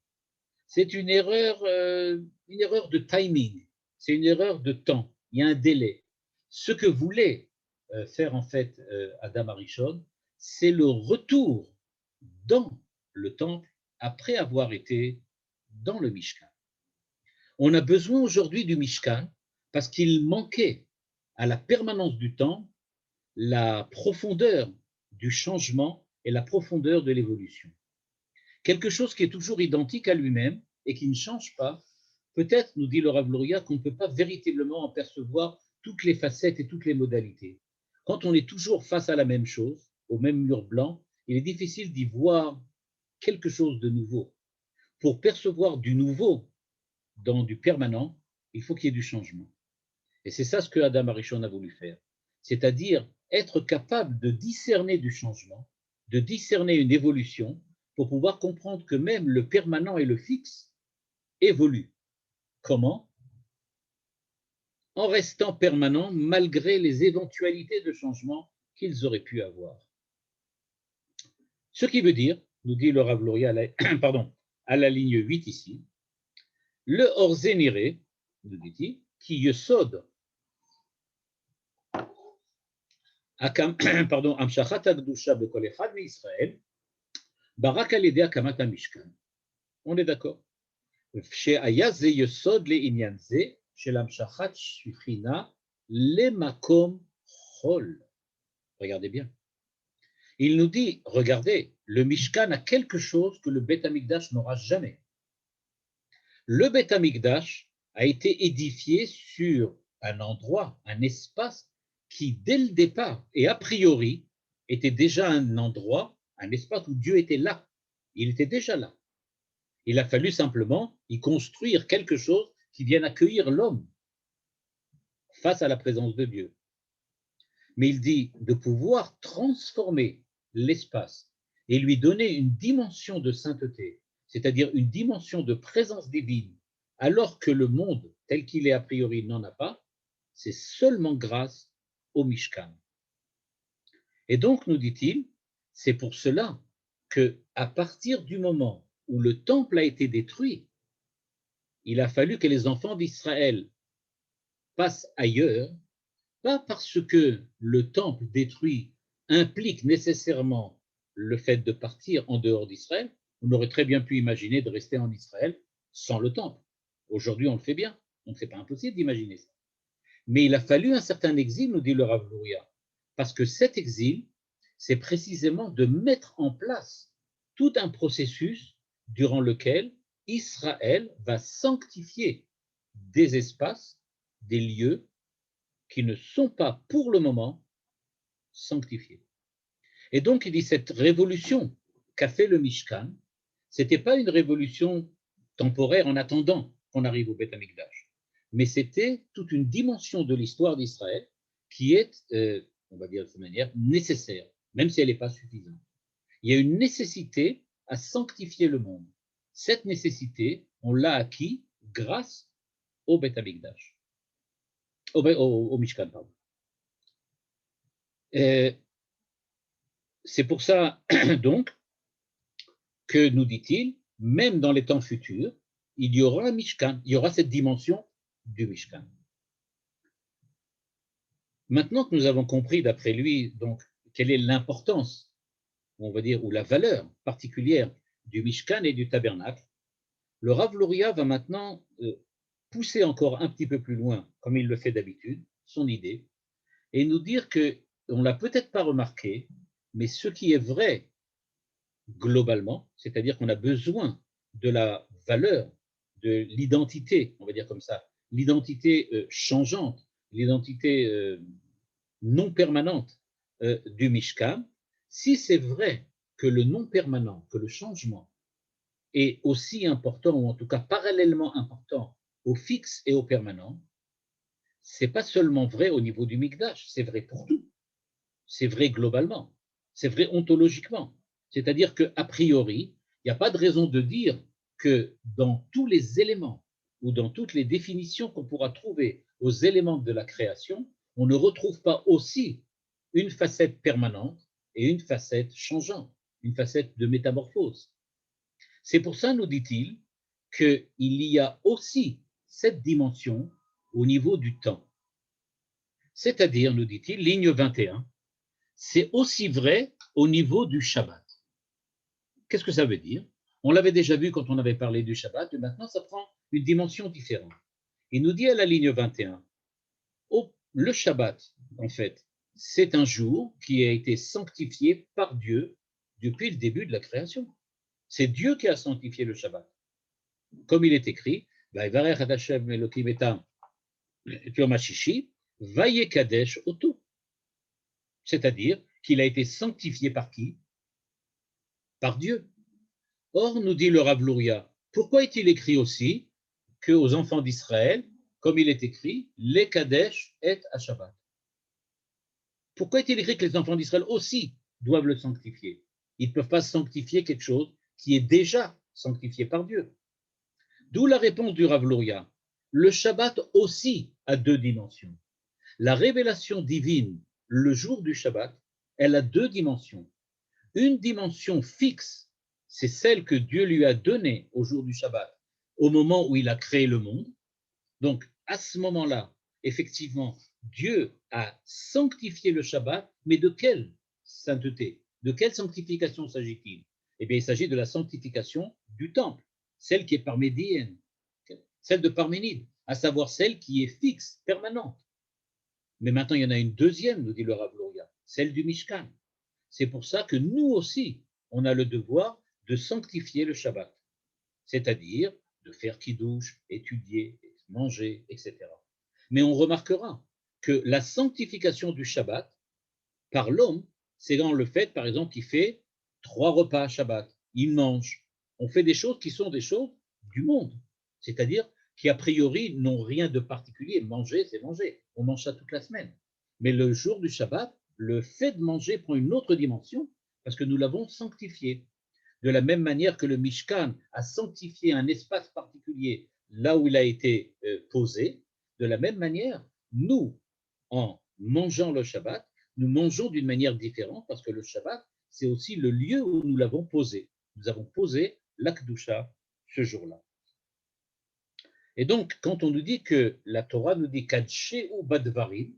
C'est une erreur de timing, c'est une erreur de temps, il y a un délai. Ce que voulait faire en fait Adam Arishon, c'est le retour dans le temple après avoir été dans le Mishkan. On a besoin aujourd'hui du Mishkan parce qu'il manquait à la permanence du temps la profondeur du changement et la profondeur de l'évolution. Quelque chose qui est toujours identique à lui-même et qui ne change pas, peut-être, nous dit le Rav Luria, qu'on ne peut pas véritablement en percevoir toutes les facettes et toutes les modalités. Quand on est toujours face à la même chose, au même mur blanc, il est difficile d'y voir quelque chose de nouveau. Pour percevoir du nouveau dans du permanent, il faut qu'il y ait du changement. Et c'est ça ce que Adam Arishon a voulu faire, c'est-à-dire être capable de discerner du changement, de discerner une évolution, pour pouvoir comprendre que même le permanent et le fixe évoluent. Comment? En restant permanent malgré les éventualités de changement qu'ils auraient pu avoir. Ce qui veut dire, nous dit le Rav Luria à la ligne 8 ici, le Orzéniré, nous dit-il, qui yesod המשכת הקדושה בכל אחד מישראל, ברק על ידי הקמת המשכן. On est d'accord. שהיה זה יסוד לעניין זה של המשכת שכינה למקום חול. Regardez bien. Il nous dit, regardez, le Mishkan a quelque chose que le Beth Amikdash n'aura jamais. Le Beth Amikdash a été édifié sur un endroit, un espace qui, dès le départ et a priori, était déjà un endroit, un espace où Dieu était là. Il était déjà là. Il a fallu simplement y construire quelque chose qui vienne accueillir l'homme face à la présence de Dieu. Mais il dit de pouvoir transformer l'espace et lui donner une dimension de sainteté, c'est-à-dire une dimension de présence divine, alors que le monde tel qu'il est a priori n'en a pas, c'est seulement grâce au Mishkan. Et donc, nous dit-il, c'est pour cela que, à partir du moment où le temple a été détruit, il a fallu que les enfants d'Israël passent ailleurs, pas parce que le temple détruit implique nécessairement le fait de partir en dehors d'Israël. On aurait très bien pu imaginer de rester en Israël sans le temple. Aujourd'hui, on le fait bien, donc ce n'est pas impossible d'imaginer ça. Mais il a fallu un certain exil, nous dit le Rav Luria, parce que cet exil, c'est précisément de mettre en place tout un processus durant lequel Israël va sanctifier des espaces, des lieux qui ne sont pas pour le moment sanctifiés. Et donc, il dit, cette révolution qu'a fait le Mishkan, ce n'était pas une révolution temporaire en attendant qu'on arrive au Beth Amikdash, mais c'était toute une dimension de l'histoire d'Israël qui est, on va dire de cette manière, nécessaire, même si elle n'est pas suffisante. Il y a une nécessité à sanctifier le monde. Cette nécessité, on l'a acquis grâce au Beth Amikdash, au Mishkan, pardon. C'est pour ça, donc, que, nous dit-il, même dans les temps futurs, il y aura un Mishkan, il y aura cette dimension du Mishkan. Maintenant que nous avons compris, d'après lui, donc, quelle est l'importance, on va dire, ou la valeur particulière du Mishkan et du tabernacle, le Rav Luria va maintenant pousser encore un petit peu plus loin, comme il le fait d'habitude, son idée, et nous dire que, on ne l'a peut-être pas remarqué, mais ce qui est vrai globalement, c'est-à-dire qu'on a besoin de la valeur, de l'identité, on va dire comme ça, l'identité changeante, l'identité non permanente du Mishkan, si c'est vrai que le non permanent, que le changement est aussi important, ou en tout cas parallèlement important au fixe et au permanent, c'est pas seulement vrai au niveau du Mikdash, c'est vrai pour tout, c'est vrai globalement, c'est vrai ontologiquement. C'est-à-dire qu'a priori, il n'y a pas de raison de dire que dans tous les éléments ou dans toutes les définitions qu'on pourra trouver aux éléments de la création, on ne retrouve pas aussi une facette permanente et une facette changeante, une facette de métamorphose. C'est pour ça, nous dit-il, qu'il y a aussi cette dimension au niveau du temps. C'est-à-dire, nous dit-il, ligne 21, c'est aussi vrai au niveau du Shabbat. Qu'est-ce que ça veut dire? On l'avait déjà vu quand on avait parlé du Shabbat, et maintenant ça prend une dimension différente. Il nous dit à la ligne 21, le Shabbat, en fait, c'est un jour qui a été sanctifié par Dieu depuis le début de la création. C'est Dieu qui a sanctifié le Shabbat. Comme il est écrit, c'est-à-dire qu'il a été sanctifié par qui? Par Dieu. Or, nous dit le Rav Luria, pourquoi est-il écrit aussi qu'aux enfants d'Israël, comme il est écrit, les Kadesh et à Shabbat? Pourquoi est-il écrit que les enfants d'Israël aussi doivent le sanctifier? Ils ne peuvent pas sanctifier quelque chose qui est déjà sanctifié par Dieu. D'où la réponse du Rav Luria. Le Shabbat aussi a deux dimensions. La révélation divine, le jour du Shabbat, elle a deux dimensions. Une dimension fixe, c'est celle que Dieu lui a donnée au jour du Shabbat, au moment où il a créé le monde. Donc, à ce moment-là, effectivement, Dieu a sanctifié le Shabbat, mais de quelle sainteté? De quelle sanctification s'agit-il? Eh bien, il s'agit de la sanctification du temple, celle qui est parmédienne, celle de Parménide, à savoir celle qui est fixe, permanente. Mais maintenant, il y en a une deuxième, nous dit le Rav Luria, celle du Mishkan. C'est pour ça que nous aussi, on a le devoir de sanctifier le Shabbat, c'est-à-dire de faire kiddush, étudier, manger, etc. Mais on remarquera que la sanctification du Shabbat par l'homme, c'est dans le fait, par exemple, qu'il fait 3 repas à Shabbat, ils mangent. On fait des choses qui sont des choses du monde, c'est-à-dire qui a priori n'ont rien de particulier. Manger, c'est manger. On mange ça toute la semaine. Mais le jour du Shabbat, le fait de manger prend une autre dimension parce que nous l'avons sanctifié. De la même manière que le Mishkan a sanctifié un espace particulier là où il a été posé, de la même manière, nous, en mangeant le Shabbat, nous mangeons d'une manière différente parce que le Shabbat, c'est aussi le lieu où nous l'avons posé. Nous avons posé l'Akdusha ce jour-là. Et donc, quand on nous dit que la Torah nous dit Kadsheu Badvarim,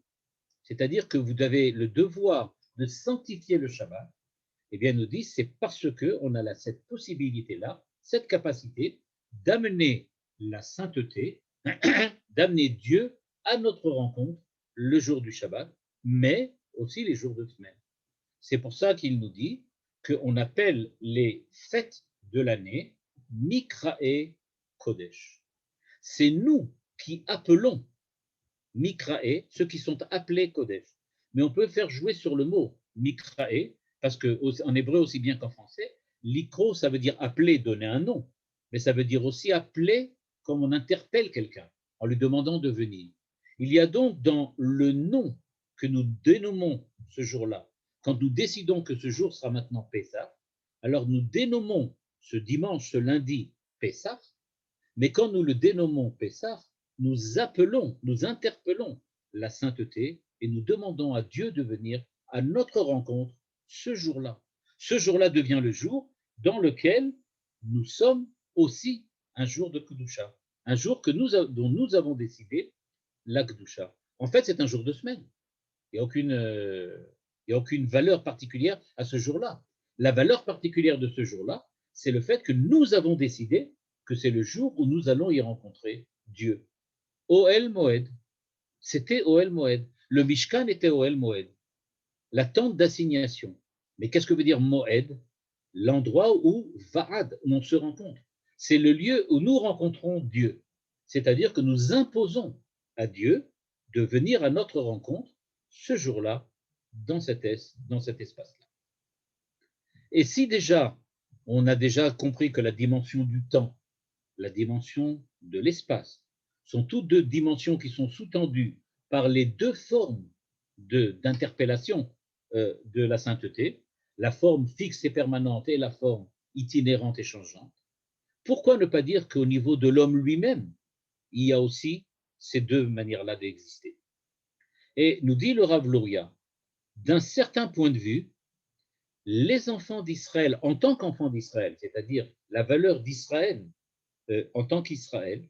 c'est-à-dire que vous avez le devoir de sanctifier le Shabbat, eh bien, nous dit c'est parce qu'on a cette possibilité-là, cette capacité d'amener la sainteté, d'amener Dieu à notre rencontre le jour du Shabbat, mais aussi les jours de semaine. C'est pour ça qu'il nous dit qu'on appelle les fêtes de l'année Mikrae Kodesh. C'est nous qui appelons Mikrae, ceux qui sont appelés Kodesh. Mais on peut faire jouer sur le mot Mikrae, parce qu'en hébreu aussi bien qu'en français, l'ikro, ça veut dire appeler, donner un nom, mais ça veut dire aussi appeler comme on interpelle quelqu'un, en lui demandant de venir. Il y a donc dans le nom que nous dénommons ce jour-là, quand nous décidons que ce jour sera maintenant Pessah, alors nous dénommons ce dimanche, ce lundi, Pessah, mais quand nous le dénommons Pessah, nous appelons, nous interpellons la sainteté et nous demandons à Dieu de venir à notre rencontre ce jour-là. Ce jour-là devient le jour dans lequel nous sommes aussi un jour de Kedusha, un jour dont nous avons décidé la Kedusha. En fait, c'est un jour de semaine. Il n'y a aucune valeur particulière à ce jour-là. La valeur particulière de ce jour-là, c'est le fait que nous avons décidé que c'est le jour où nous allons y rencontrer Dieu. Ohel Moed, c'était Ohel Moed. Le Mishkan était Ohel Moed, la tente d'assignation. Mais qu'est-ce que veut dire Moed? L'endroit où Va'ad, où on se rencontre. C'est le lieu où nous rencontrons Dieu. C'est-à-dire que nous imposons à Dieu de venir à notre rencontre ce jour-là, dans cet espace-là. Et si déjà, on a déjà compris que la dimension du temps, la dimension de l'espace, sont toutes deux dimensions qui sont sous-tendues par les deux formes d'interpellation de la sainteté, la forme fixe et permanente et la forme itinérante et changeante. Pourquoi ne pas dire qu'au niveau de l'homme lui-même, il y a aussi ces deux manières-là d'exister? Et nous dit le Rav Luria, d'un certain point de vue, les enfants d'Israël, en tant qu'enfants d'Israël, c'est-à-dire la valeur d'Israël en tant qu'Israël,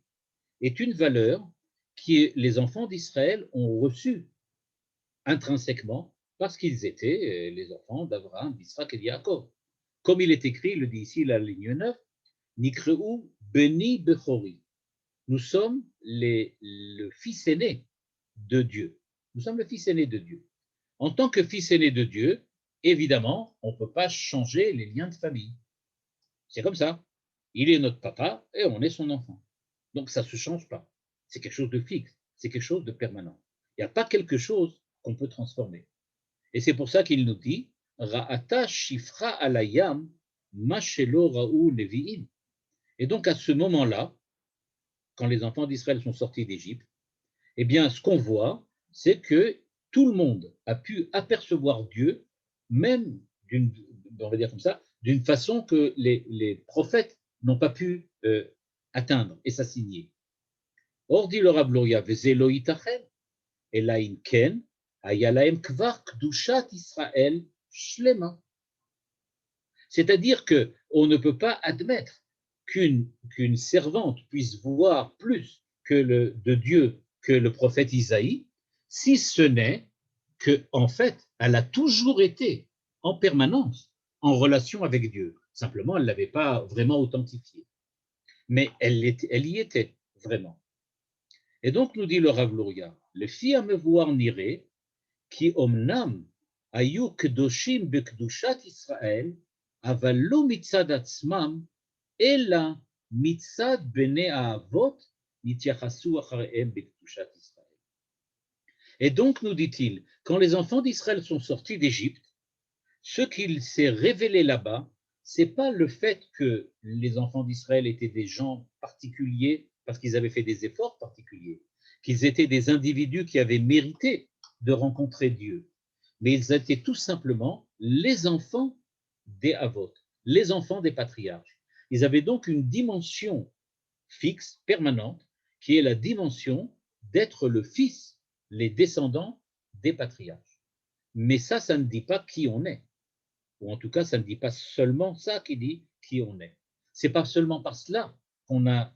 est une valeur que les enfants d'Israël ont reçue intrinsèquement parce qu'ils étaient les enfants d'Abraham, d'Isaac et d'Yaakov. Comme il est écrit, il le dit ici, la ligne 9, Nikreu Beni Bechori. Nous sommes le fils aîné de Dieu. Nous sommes le fils aîné de Dieu. En tant que fils aîné de Dieu, évidemment, on ne peut pas changer les liens de famille. C'est comme ça. Il est notre papa et on est son enfant. Donc ça ne se change pas. C'est quelque chose de fixe, c'est quelque chose de permanent. Il n'y a pas quelque chose qu'on peut transformer. Et c'est pour ça qu'il nous dit Ra'ata shifra alayam mashelo ra'u nevi'im. Et donc à ce moment-là, quand les enfants d'Israël sont sortis d'Égypte, eh bien ce qu'on voit, c'est que tout le monde a pu apercevoir Dieu, même on va dire comme ça, d'une façon que les prophètes n'ont pas pu atteindre et s'assigner. Or, dit le Rav Luria, Vezelo itachem, ela im ken, haya lahem kvar kdushat Israël shlema. C'est-à-dire qu'on ne peut pas admettre qu'une servante puisse voir plus de Dieu que le prophète Isaïe, si ce n'est qu'en fait, elle a toujours été en permanence en relation avec Dieu. Simplement, elle ne l'avait pas vraiment authentifié. Mais elle y était vraiment. Et donc, nous dit le Rav Luria, le fi à me voir niré, qui omnam ayu kedoshim bekdushat Israël, aval lo mitzad atzmam, ela mitzad bene aavot, nityachasu achareem bekdushat Israël. Et donc, nous dit-il, quand les enfants d'Israël sont sortis d'Égypte, ce qu'il s'est révélé là-bas, ce n'est pas le fait que les enfants d'Israël étaient des gens particuliers parce qu'ils avaient fait des efforts particuliers, qu'ils étaient des individus qui avaient mérité de rencontrer Dieu, mais ils étaient tout simplement les enfants des Avot, les enfants des patriarches. Ils avaient donc une dimension fixe, permanente, qui est la dimension d'être le fils, les descendants des patriarches. Mais ça ne dit pas qui on est. Ou en tout cas, ça ne dit pas seulement ça qui dit qui on est. C'est pas seulement par cela qu'on a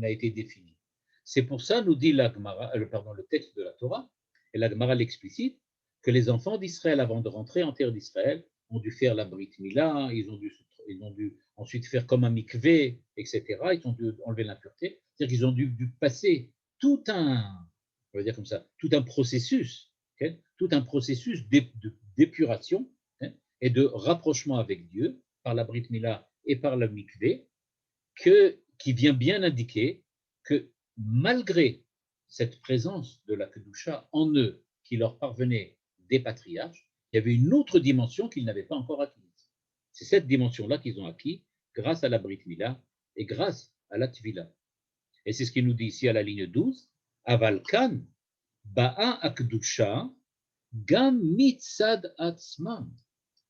été défini. C'est pour ça, nous dit le texte de la Torah, et la Gemara l'explicite, que les enfants d'Israël, avant de rentrer en terre d'Israël, ont dû faire la Brit Mila, ils ont dû ensuite faire comme un mikvé, etc. Ils ont dû enlever l'impureté. C'est-à-dire qu'ils ont dû passer tout un, on va dire comme ça, tout un processus, okay, tout un processus d'épuration, hein, et de rapprochement avec Dieu par la Brit Mila et par la mikvé, qui vient bien indiquer que malgré cette présence de la Kedusha en eux qui leur parvenait des patriarches, il y avait une autre dimension qu'ils n'avaient pas encore acquise. C'est cette dimension-là qu'ils ont acquis grâce à la Brit Mila et grâce à la Tvila. Et c'est ce qu'il nous dit ici à la ligne 12, Avalkan ba'a akdusha gam mitzad atzman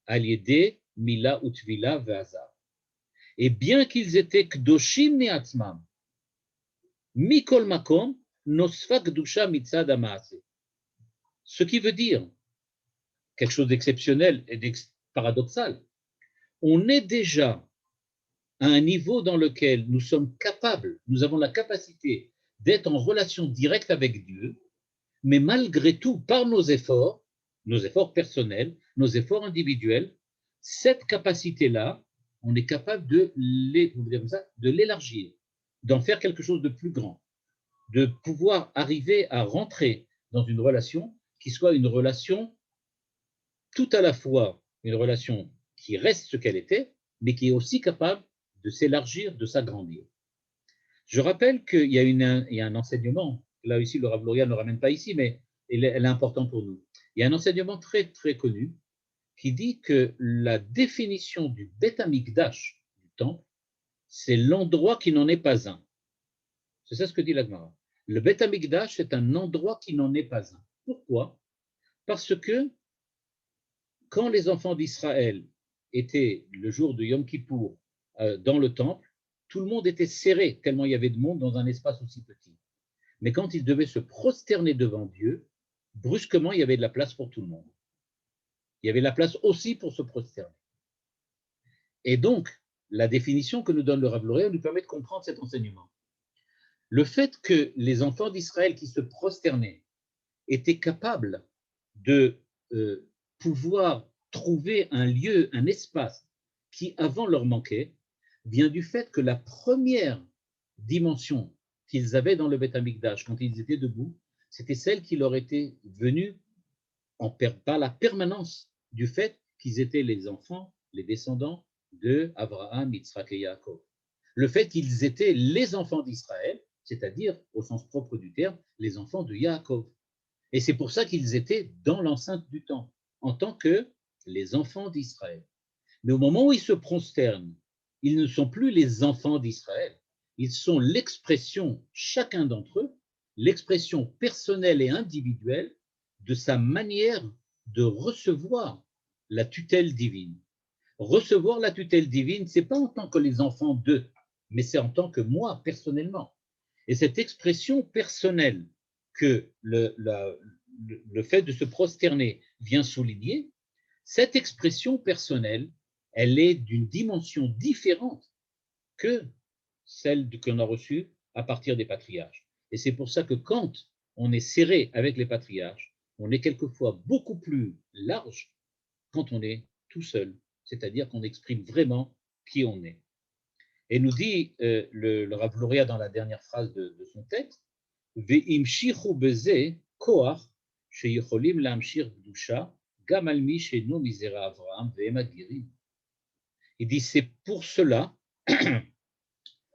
al yede mila utvila ve'azar. Et bien qu'ils étaient kdoshim ne'atzmam, mikol makom nosfa kdusha mitzad ha'maaseh. Ce qui veut dire quelque chose d'exceptionnel et paradoxal. On est déjà à un niveau dans lequel nous sommes capables, nous avons la capacité d'être en relation directe avec Dieu, mais malgré tout, par nos efforts personnels, nos efforts individuels, cette capacité-là, on est capable de l'élargir, d'en faire quelque chose de plus grand, de pouvoir arriver à rentrer dans une relation qui soit une relation tout à la fois une relation qui reste ce qu'elle était, mais qui est aussi capable de s'élargir, de s'agrandir. Je rappelle qu'il y a un enseignement, là aussi le Rav Luria ne le ramène pas ici, mais elle est important pour nous. Il y a un enseignement très très connu qui dit que la définition du Beth Amikdash, du temple, c'est l'endroit qui n'en est pas un. C'est ça ce que dit la Gemara. Le Beth Amikdash est un endroit qui n'en est pas un. Pourquoi? Parce que quand les enfants d'Israël étaient le jour de Yom Kippour dans le temple, tout le monde était serré tellement il y avait de monde dans un espace aussi petit. Mais quand ils devaient se prosterner devant Dieu, brusquement, il y avait de la place pour tout le monde. Il y avait la place aussi pour se prosterner. Et donc, la définition que nous donne le Rav Luria nous permet de comprendre cet enseignement. Le fait que les enfants d'Israël qui se prosternaient étaient capables de pouvoir trouver un lieu, un espace qui avant leur manquait, vient du fait que la première dimension qu'ils avaient dans le Beth Amikdash quand ils étaient debout, c'était celle qui leur était venue par la permanence du fait qu'ils étaient les enfants, les descendants de Abraham, Yitzhak et Yaakov. Le fait qu'ils étaient les enfants d'Israël, c'est-à-dire, au sens propre du terme, les enfants de Yaakov. Et c'est pour ça qu'ils étaient dans l'enceinte du temple, en tant que les enfants d'Israël. Mais au moment où ils se prosternent, ils ne sont plus les enfants d'Israël, ils sont l'expression, chacun d'entre eux, l'expression personnelle et individuelle de sa manière de recevoir la tutelle divine. Recevoir la tutelle divine, ce n'est pas en tant que les enfants d'eux, mais c'est en tant que moi, personnellement. Et cette expression personnelle que le fait de se prosterner vient souligner, cette expression personnelle, elle est d'une dimension différente que celle qu'on a reçue à partir des patriarches. Et c'est pour ça que quand on est serré avec les patriarches, on est quelquefois beaucoup plus large quand on est tout seul, c'est-à-dire qu'on exprime vraiment qui on est. Et nous dit le Rav Luria dans la dernière phrase de son texte, Ve'imshichu beze koach sheyicholim lamshir bdusha gam al mi she'eno mizera Avraham ve'em agirim. Il dit c'est pour cela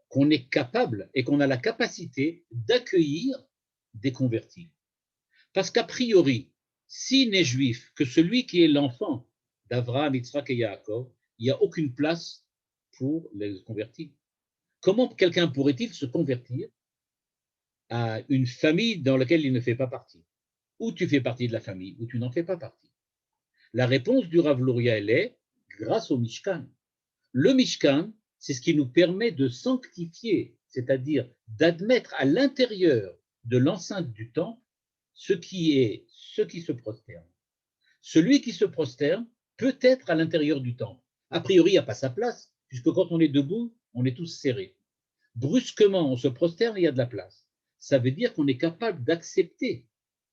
qu'on est capable et qu'on a la capacité d'accueillir des convertis. Parce qu'a priori, s'il n'est juif que celui qui est l'enfant d'Avraham, Yitzhak et Yaakov, il n'y a aucune place pour les convertis. Comment quelqu'un pourrait-il se convertir à une famille dans laquelle il ne fait pas partie? Ou tu fais partie de la famille, ou tu n'en fais pas partie. La réponse du Rav Luria, elle est grâce au Mishkan. Le Mishkan, c'est ce qui nous permet de sanctifier, c'est-à-dire d'admettre à l'intérieur de l'enceinte du temple ce qui se prosterne. Celui qui se prosterne peut être à l'intérieur du temple. A priori, il n'y a pas sa place, puisque quand on est debout, on est tous serrés. Brusquement, on se prosterne, il y a de la place. Ça veut dire qu'on est capable d'accepter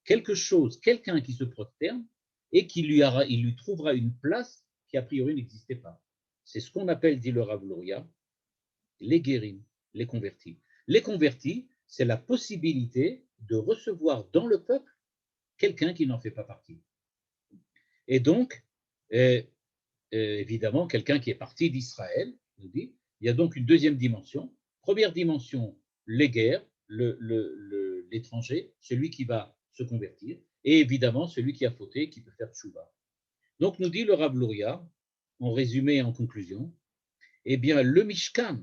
quelque chose, quelqu'un qui se prosterne, et il lui trouvera une place qui a priori n'existait pas. C'est ce qu'on appelle, dit le Rav Luria, les guérim, les convertis. Les convertis, c'est la possibilité de recevoir dans le peuple quelqu'un qui n'en fait pas partie. Et donc, évidemment, quelqu'un qui est parti d'Israël, nous dit, il y a donc une deuxième dimension. Première dimension, les guerres, l'étranger, celui qui va se convertir, et évidemment celui qui a fauté, qui peut faire tchouva. Donc, nous dit le Rav Luria, en résumé et en conclusion, eh bien, le Mishkan,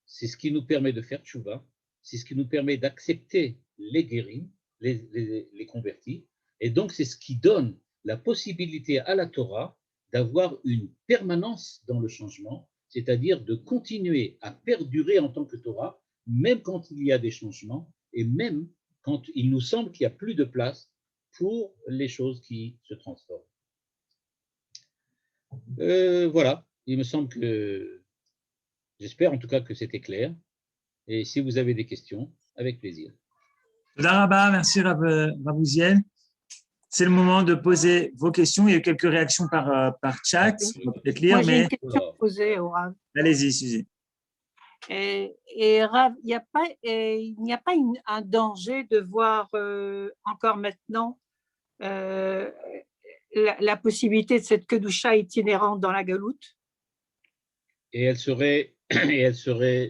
c'est ce qui nous permet de faire tchouva, c'est ce qui nous permet d'accepter les guérim, les convertis, et donc c'est ce qui donne la possibilité à la Torah d'avoir une permanence dans le changement, c'est-à-dire de continuer à perdurer en tant que Torah, même quand il y a des changements, et même quand il nous semble qu'il n'y a plus de place pour les choses qui se transforment. Voilà, il me semble que, j'espère en tout cas que c'était clair. Et si vous avez des questions, avec plaisir. Merci Rav Uziel. C'est le moment de poser vos questions. Il y a eu quelques réactions par chat. On va peut-être lire, moi, j'ai une question à poser au Rav. Allez-y, Suzy. Et Rav, il n'y a pas un danger de voir encore maintenant la possibilité de cette kedusha itinérante dans la galoute? Et elle serait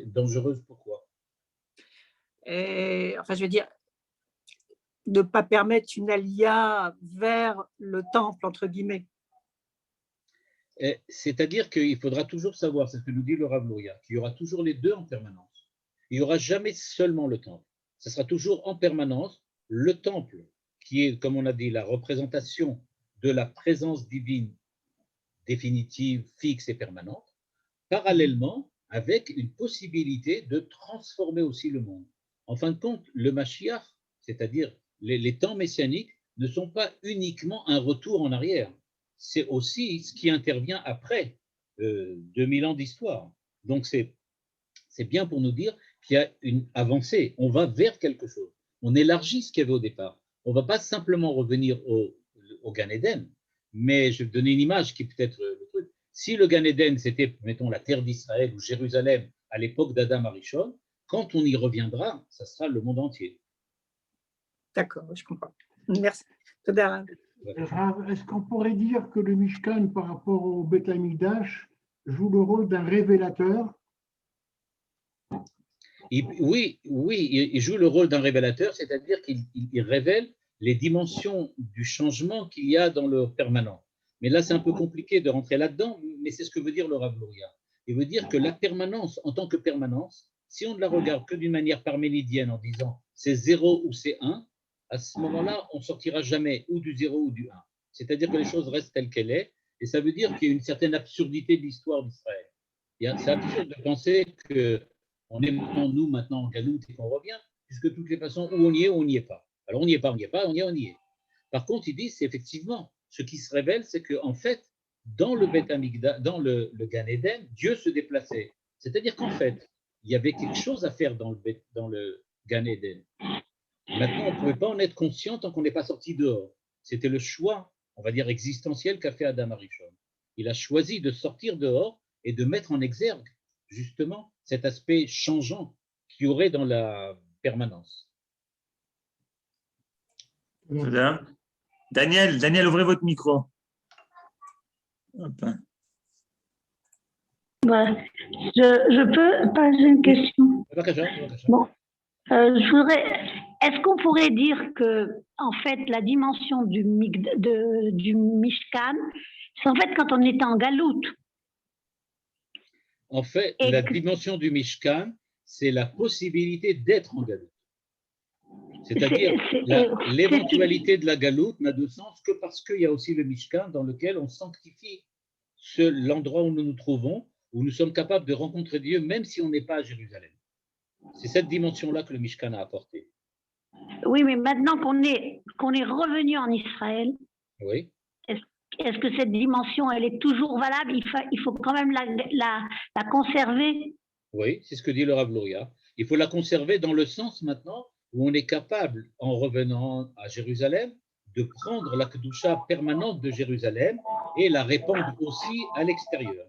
dangereuse, pourquoi? Enfin, je veux dire, de ne pas permettre une alia vers le temple, entre guillemets. C'est-à-dire qu'il faudra toujours savoir, c'est ce que nous dit le Rav Luria, qu'il y aura toujours les deux en permanence. Il n'y aura jamais seulement le temple. Ce sera toujours en permanence le temple, qui est, comme on a dit, la représentation de la présence divine définitive, fixe et permanente, parallèlement avec une possibilité de transformer aussi le monde. En fin de compte, le Mashiach, c'est-à-dire les temps messianiques, ne sont pas uniquement un retour en arrière, c'est aussi ce qui intervient après 2000 ans d'histoire. Donc c'est bien pour nous dire qu'il y a une avancée, on va vers quelque chose, on élargit ce qu'il y avait au départ. On ne va pas simplement revenir au Gan Eden, mais je vais donner une image qui peut être le truc. Si le Gan Eden, c'était, mettons, la terre d'Israël ou Jérusalem à l'époque d'Adam Arishon, quand on y reviendra, ça sera le monde entier. D'accord, je comprends. Merci. Rav, est-ce qu'on pourrait dire que le Mishkan, par rapport au Beth Amikdash, joue le rôle d'un révélateur? Oui, il joue le rôle d'un révélateur, c'est-à-dire qu'il révèle les dimensions du changement qu'il y a dans le permanent. Mais là, c'est un peu compliqué de rentrer là-dedans, mais c'est ce que veut dire le Rav Luria. Il veut dire que la permanence, en tant que permanence, si on ne la regarde que d'une manière parménidienne en disant c'est 0 ou c'est 1, à ce moment-là, on ne sortira jamais ou du 0 ou du 1. C'est-à-dire que les choses restent telles qu'elles sont, et ça veut dire qu'il y a une certaine absurdité de l'histoire d'Israël. C'est absurde de penser qu'on est nous maintenant en galoute et qu'on revient, puisque de toutes les façons, où on y est, on n'y est pas. Alors on n'y est pas, on n'y est pas, on y est, on y est. Par contre, il dit, c'est effectivement, ce qui se révèle, c'est qu'en fait, dans le Beth Amikdash, dans le Gan Eden, Dieu se déplaçait. C'est-à-dire qu'en fait, il y avait quelque chose à faire dans le Gan Eden. Maintenant, on ne pouvait pas en être conscient tant qu'on n'est pas sorti dehors. C'était le choix, on va dire, existentiel qu'a fait Adam Arishon. Il a choisi de sortir dehors et de mettre en exergue, justement, cet aspect changeant qu'il y aurait dans la permanence. Bien. Daniel, ouvrez votre micro. Hop. Ouais. Je peux poser une question? Bon. Je voudrais. Est-ce qu'on pourrait dire que, en fait, la dimension du Mishkan, c'est en fait quand on était en galoute, En fait, la dimension du Mishkan, c'est la possibilité d'être en galoute. C'est-à-dire, l'éventualité de la galoute n'a de sens que parce qu'il y a aussi le Mishkan dans lequel on sanctifie l'endroit où nous nous trouvons, où nous sommes capables de rencontrer Dieu, même si on n'est pas à Jérusalem. C'est cette dimension-là que le Mishkan a apporté. Oui, mais maintenant qu'on est revenu en Israël, oui. Est-ce que cette dimension, elle est toujours valable? Il faut quand même la conserver? Oui, c'est ce que dit le Rav Luria. Il faut la conserver dans le sens maintenant où on est capable, en revenant à Jérusalem, de prendre la Kedusha permanente de Jérusalem et la répandre aussi à l'extérieur.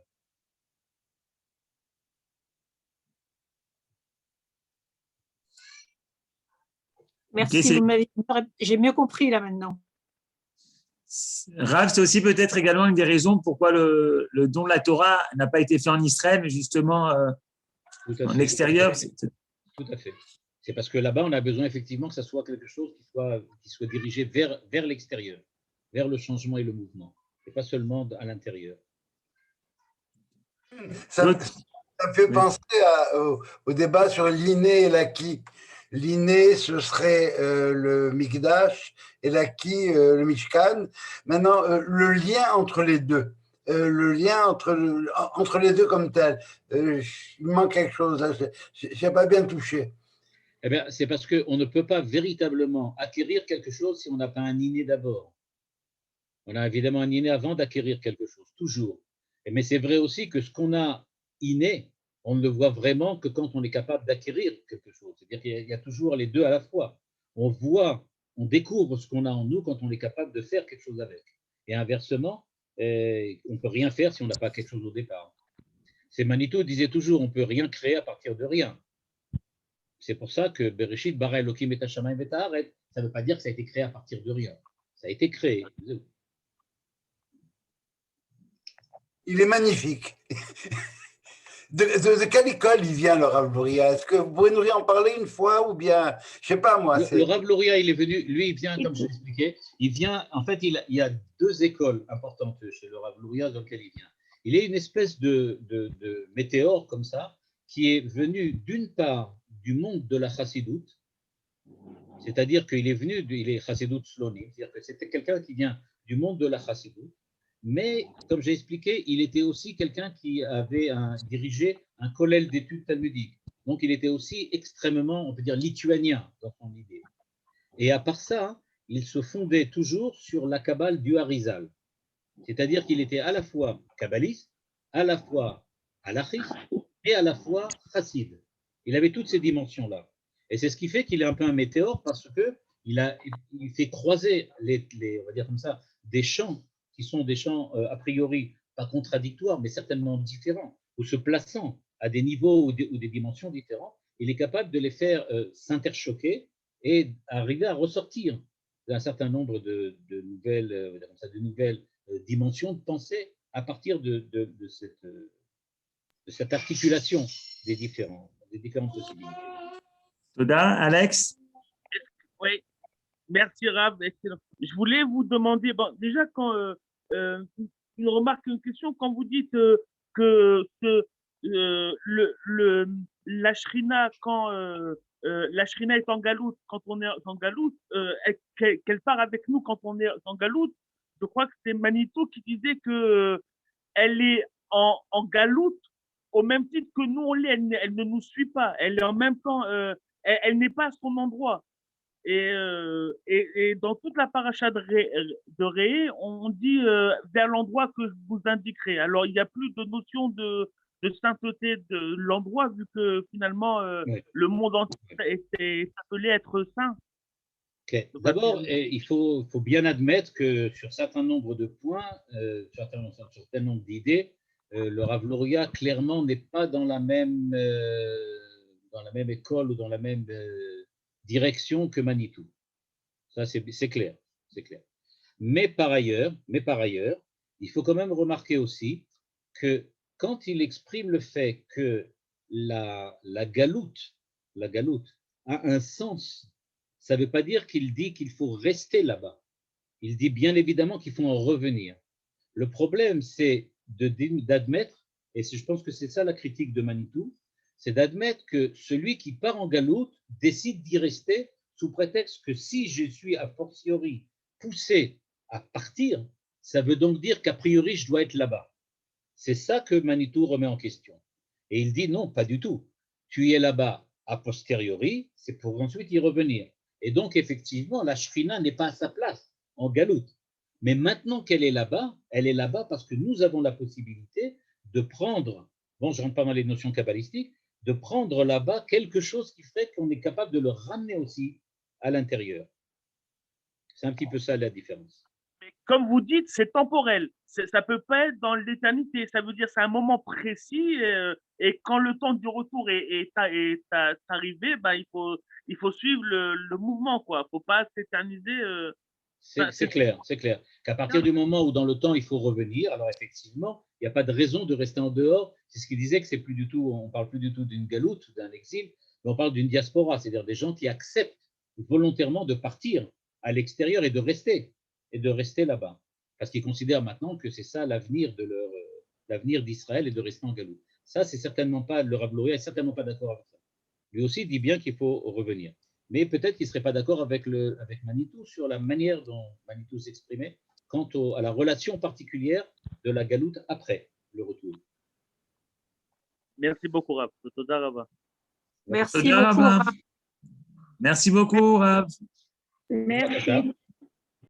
Merci, j'ai mieux compris là maintenant. Rav, c'est aussi peut-être également une des raisons pourquoi le don de la Torah n'a pas été fait en Israël, mais justement en extérieur. Tout à fait. C'est parce que là-bas, on a besoin effectivement que ça soit quelque chose qui soit dirigé vers l'extérieur, vers le changement et le mouvement, et pas seulement à l'intérieur. Ça me fait penser au débat sur l'inné et l'acquis. L'inné, ce serait le Mikdash et l'acquis, le Mishkan. Maintenant, le lien entre les deux, le lien entre les deux comme tel, il manque quelque chose, je n'ai pas bien touché. Eh bien, c'est parce qu'on ne peut pas véritablement acquérir quelque chose si on n'a pas un inné d'abord. On a évidemment un inné avant d'acquérir quelque chose, toujours. Mais c'est vrai aussi que ce qu'on a inné, on ne le voit vraiment que quand on est capable d'acquérir quelque chose. C'est-à-dire qu'il y a toujours les deux à la fois. On voit, on découvre ce qu'on a en nous quand on est capable de faire quelque chose avec. Et inversement, on ne peut rien faire si on n'a pas quelque chose au départ. C'est Manitou disait toujours, on ne peut rien créer à partir de rien. C'est pour ça que Bereshit bara Elokim et Hashamayim et Haaretz, ça ne veut pas dire que ça a été créé à partir de rien. Ça a été créé. Il est magnifique. De quelle école il vient, le Rav Luria? Est-ce que vous pouvez nous en parler une fois ou bien, je ne sais pas moi. Le Rav Luria, il est venu, lui, il vient, comme je l'expliquais, il vient, en fait, il y a deux écoles importantes chez le Rav Luria dans lesquelles il vient. Il est une espèce de météore comme ça, qui est venu d'une part du monde de la Chassidoute, c'est-à-dire qu'il est venu, il est Chassidoute Sloni, c'est-à-dire que c'était quelqu'un qui vient du monde de la Chassidoute, mais comme j'ai expliqué, il était aussi quelqu'un qui avait dirigé un collège d'études talmudiques. Donc, il était aussi extrêmement, on peut dire, lituanien dans son idée. Et à part ça, il se fondait toujours sur la Kabbale du Harizal. C'est-à-dire qu'il était à la fois kabbaliste, à la fois halachiste et à la fois chassid. Il avait toutes ces dimensions-là. Et c'est ce qui fait qu'il est un peu un météore parce qu'il fait croiser on va dire comme ça, des champs qui sont des champs a priori pas contradictoires, mais certainement différents, ou se plaçant à des niveaux ou des dimensions différentes. Il est capable de les faire s'interchoquer et arriver à ressortir d'un certain nombre de nouvelles dimensions de pensée à partir de cette articulation des différentes possibilités. Toda, Alex? Oui, merci Rav. Je voulais vous demander, déjà quand une remarque, une question, quand vous dites que la Shrina, quand la Shrina est en galoute, quand on est en galoute, qu'elle part avec nous quand on est en galoute. Je crois que c'est Manitou qui disait que elle est en galoute au même titre que nous on l'est. Elle ne nous suit pas. Elle est en même temps, elle n'est pas à son endroit. Et dans toute la paracha de Réé, on dit vers l'endroit que je vous indiquerai. Alors, il n'y a plus de notion de sainteté de l'endroit, vu que finalement, le monde entier est appelé à être saint. Okay. D'abord, il faut bien admettre que sur certains nombres de points, sur un certain nombre d'idées, le Rav Luria, clairement, n'est pas dans la même école ou dans la même direction que Manitou. Ça, c'est clair, c'est clair. Mais par ailleurs, il faut quand même remarquer aussi que quand il exprime le fait que la galoute a un sens, ça ne veut pas dire qu'il dit qu'il faut rester là-bas. Il dit bien évidemment qu'il faut en revenir. Le problème, c'est d'admettre et je pense que c'est ça la critique de Manitou, c'est d'admettre que celui qui part en galoute décide d'y rester sous prétexte que si je suis a fortiori poussé à partir, ça veut donc dire qu'a priori je dois être là-bas. C'est ça que Manitou remet en question. Et il dit non, pas du tout. Tu y es là-bas a posteriori, c'est pour ensuite y revenir. Et donc, effectivement, la Shrina n'est pas à sa place en galoute. Mais maintenant qu'elle est là-bas, elle est là-bas parce que nous avons la possibilité de prendre, bon, je rentre pas dans les notions kabbalistiques, de prendre là-bas quelque chose qui fait qu'on est capable de le ramener aussi à l'intérieur. C'est un petit peu ça la différence. Comme vous dites, c'est temporel. Ça peut pas être dans l'éternité. Ça veut dire c'est un moment précis et quand le temps du retour est arrivé, ben, il faut suivre le mouvement, quoi. Faut pas s'éterniser. C'est clair, c'est clair. Qu'à partir du moment où dans le temps il faut revenir, alors effectivement, il n'y a pas de raison de rester en dehors. C'est ce qu'il disait que c'est plus du tout, on parle plus du tout d'une galoute, d'un exil, mais on parle d'une diaspora, c'est-à-dire des gens qui acceptent volontairement de partir à l'extérieur et de rester là-bas, parce qu'ils considèrent maintenant que c'est ça l'avenir l'avenir d'Israël et de rester en galoute. Ça, c'est certainement pas, le Rav Luria est certainement pas d'accord avec ça. Lui aussi dit bien qu'il faut revenir. Mais peut-être qu'il ne serait pas d'accord avec Manitou sur la manière dont Manitou s'exprimait quant à la relation particulière de la galoute après le retour. Merci beaucoup, Rav. Merci beaucoup, Rav. Merci beaucoup, Rav. Merci.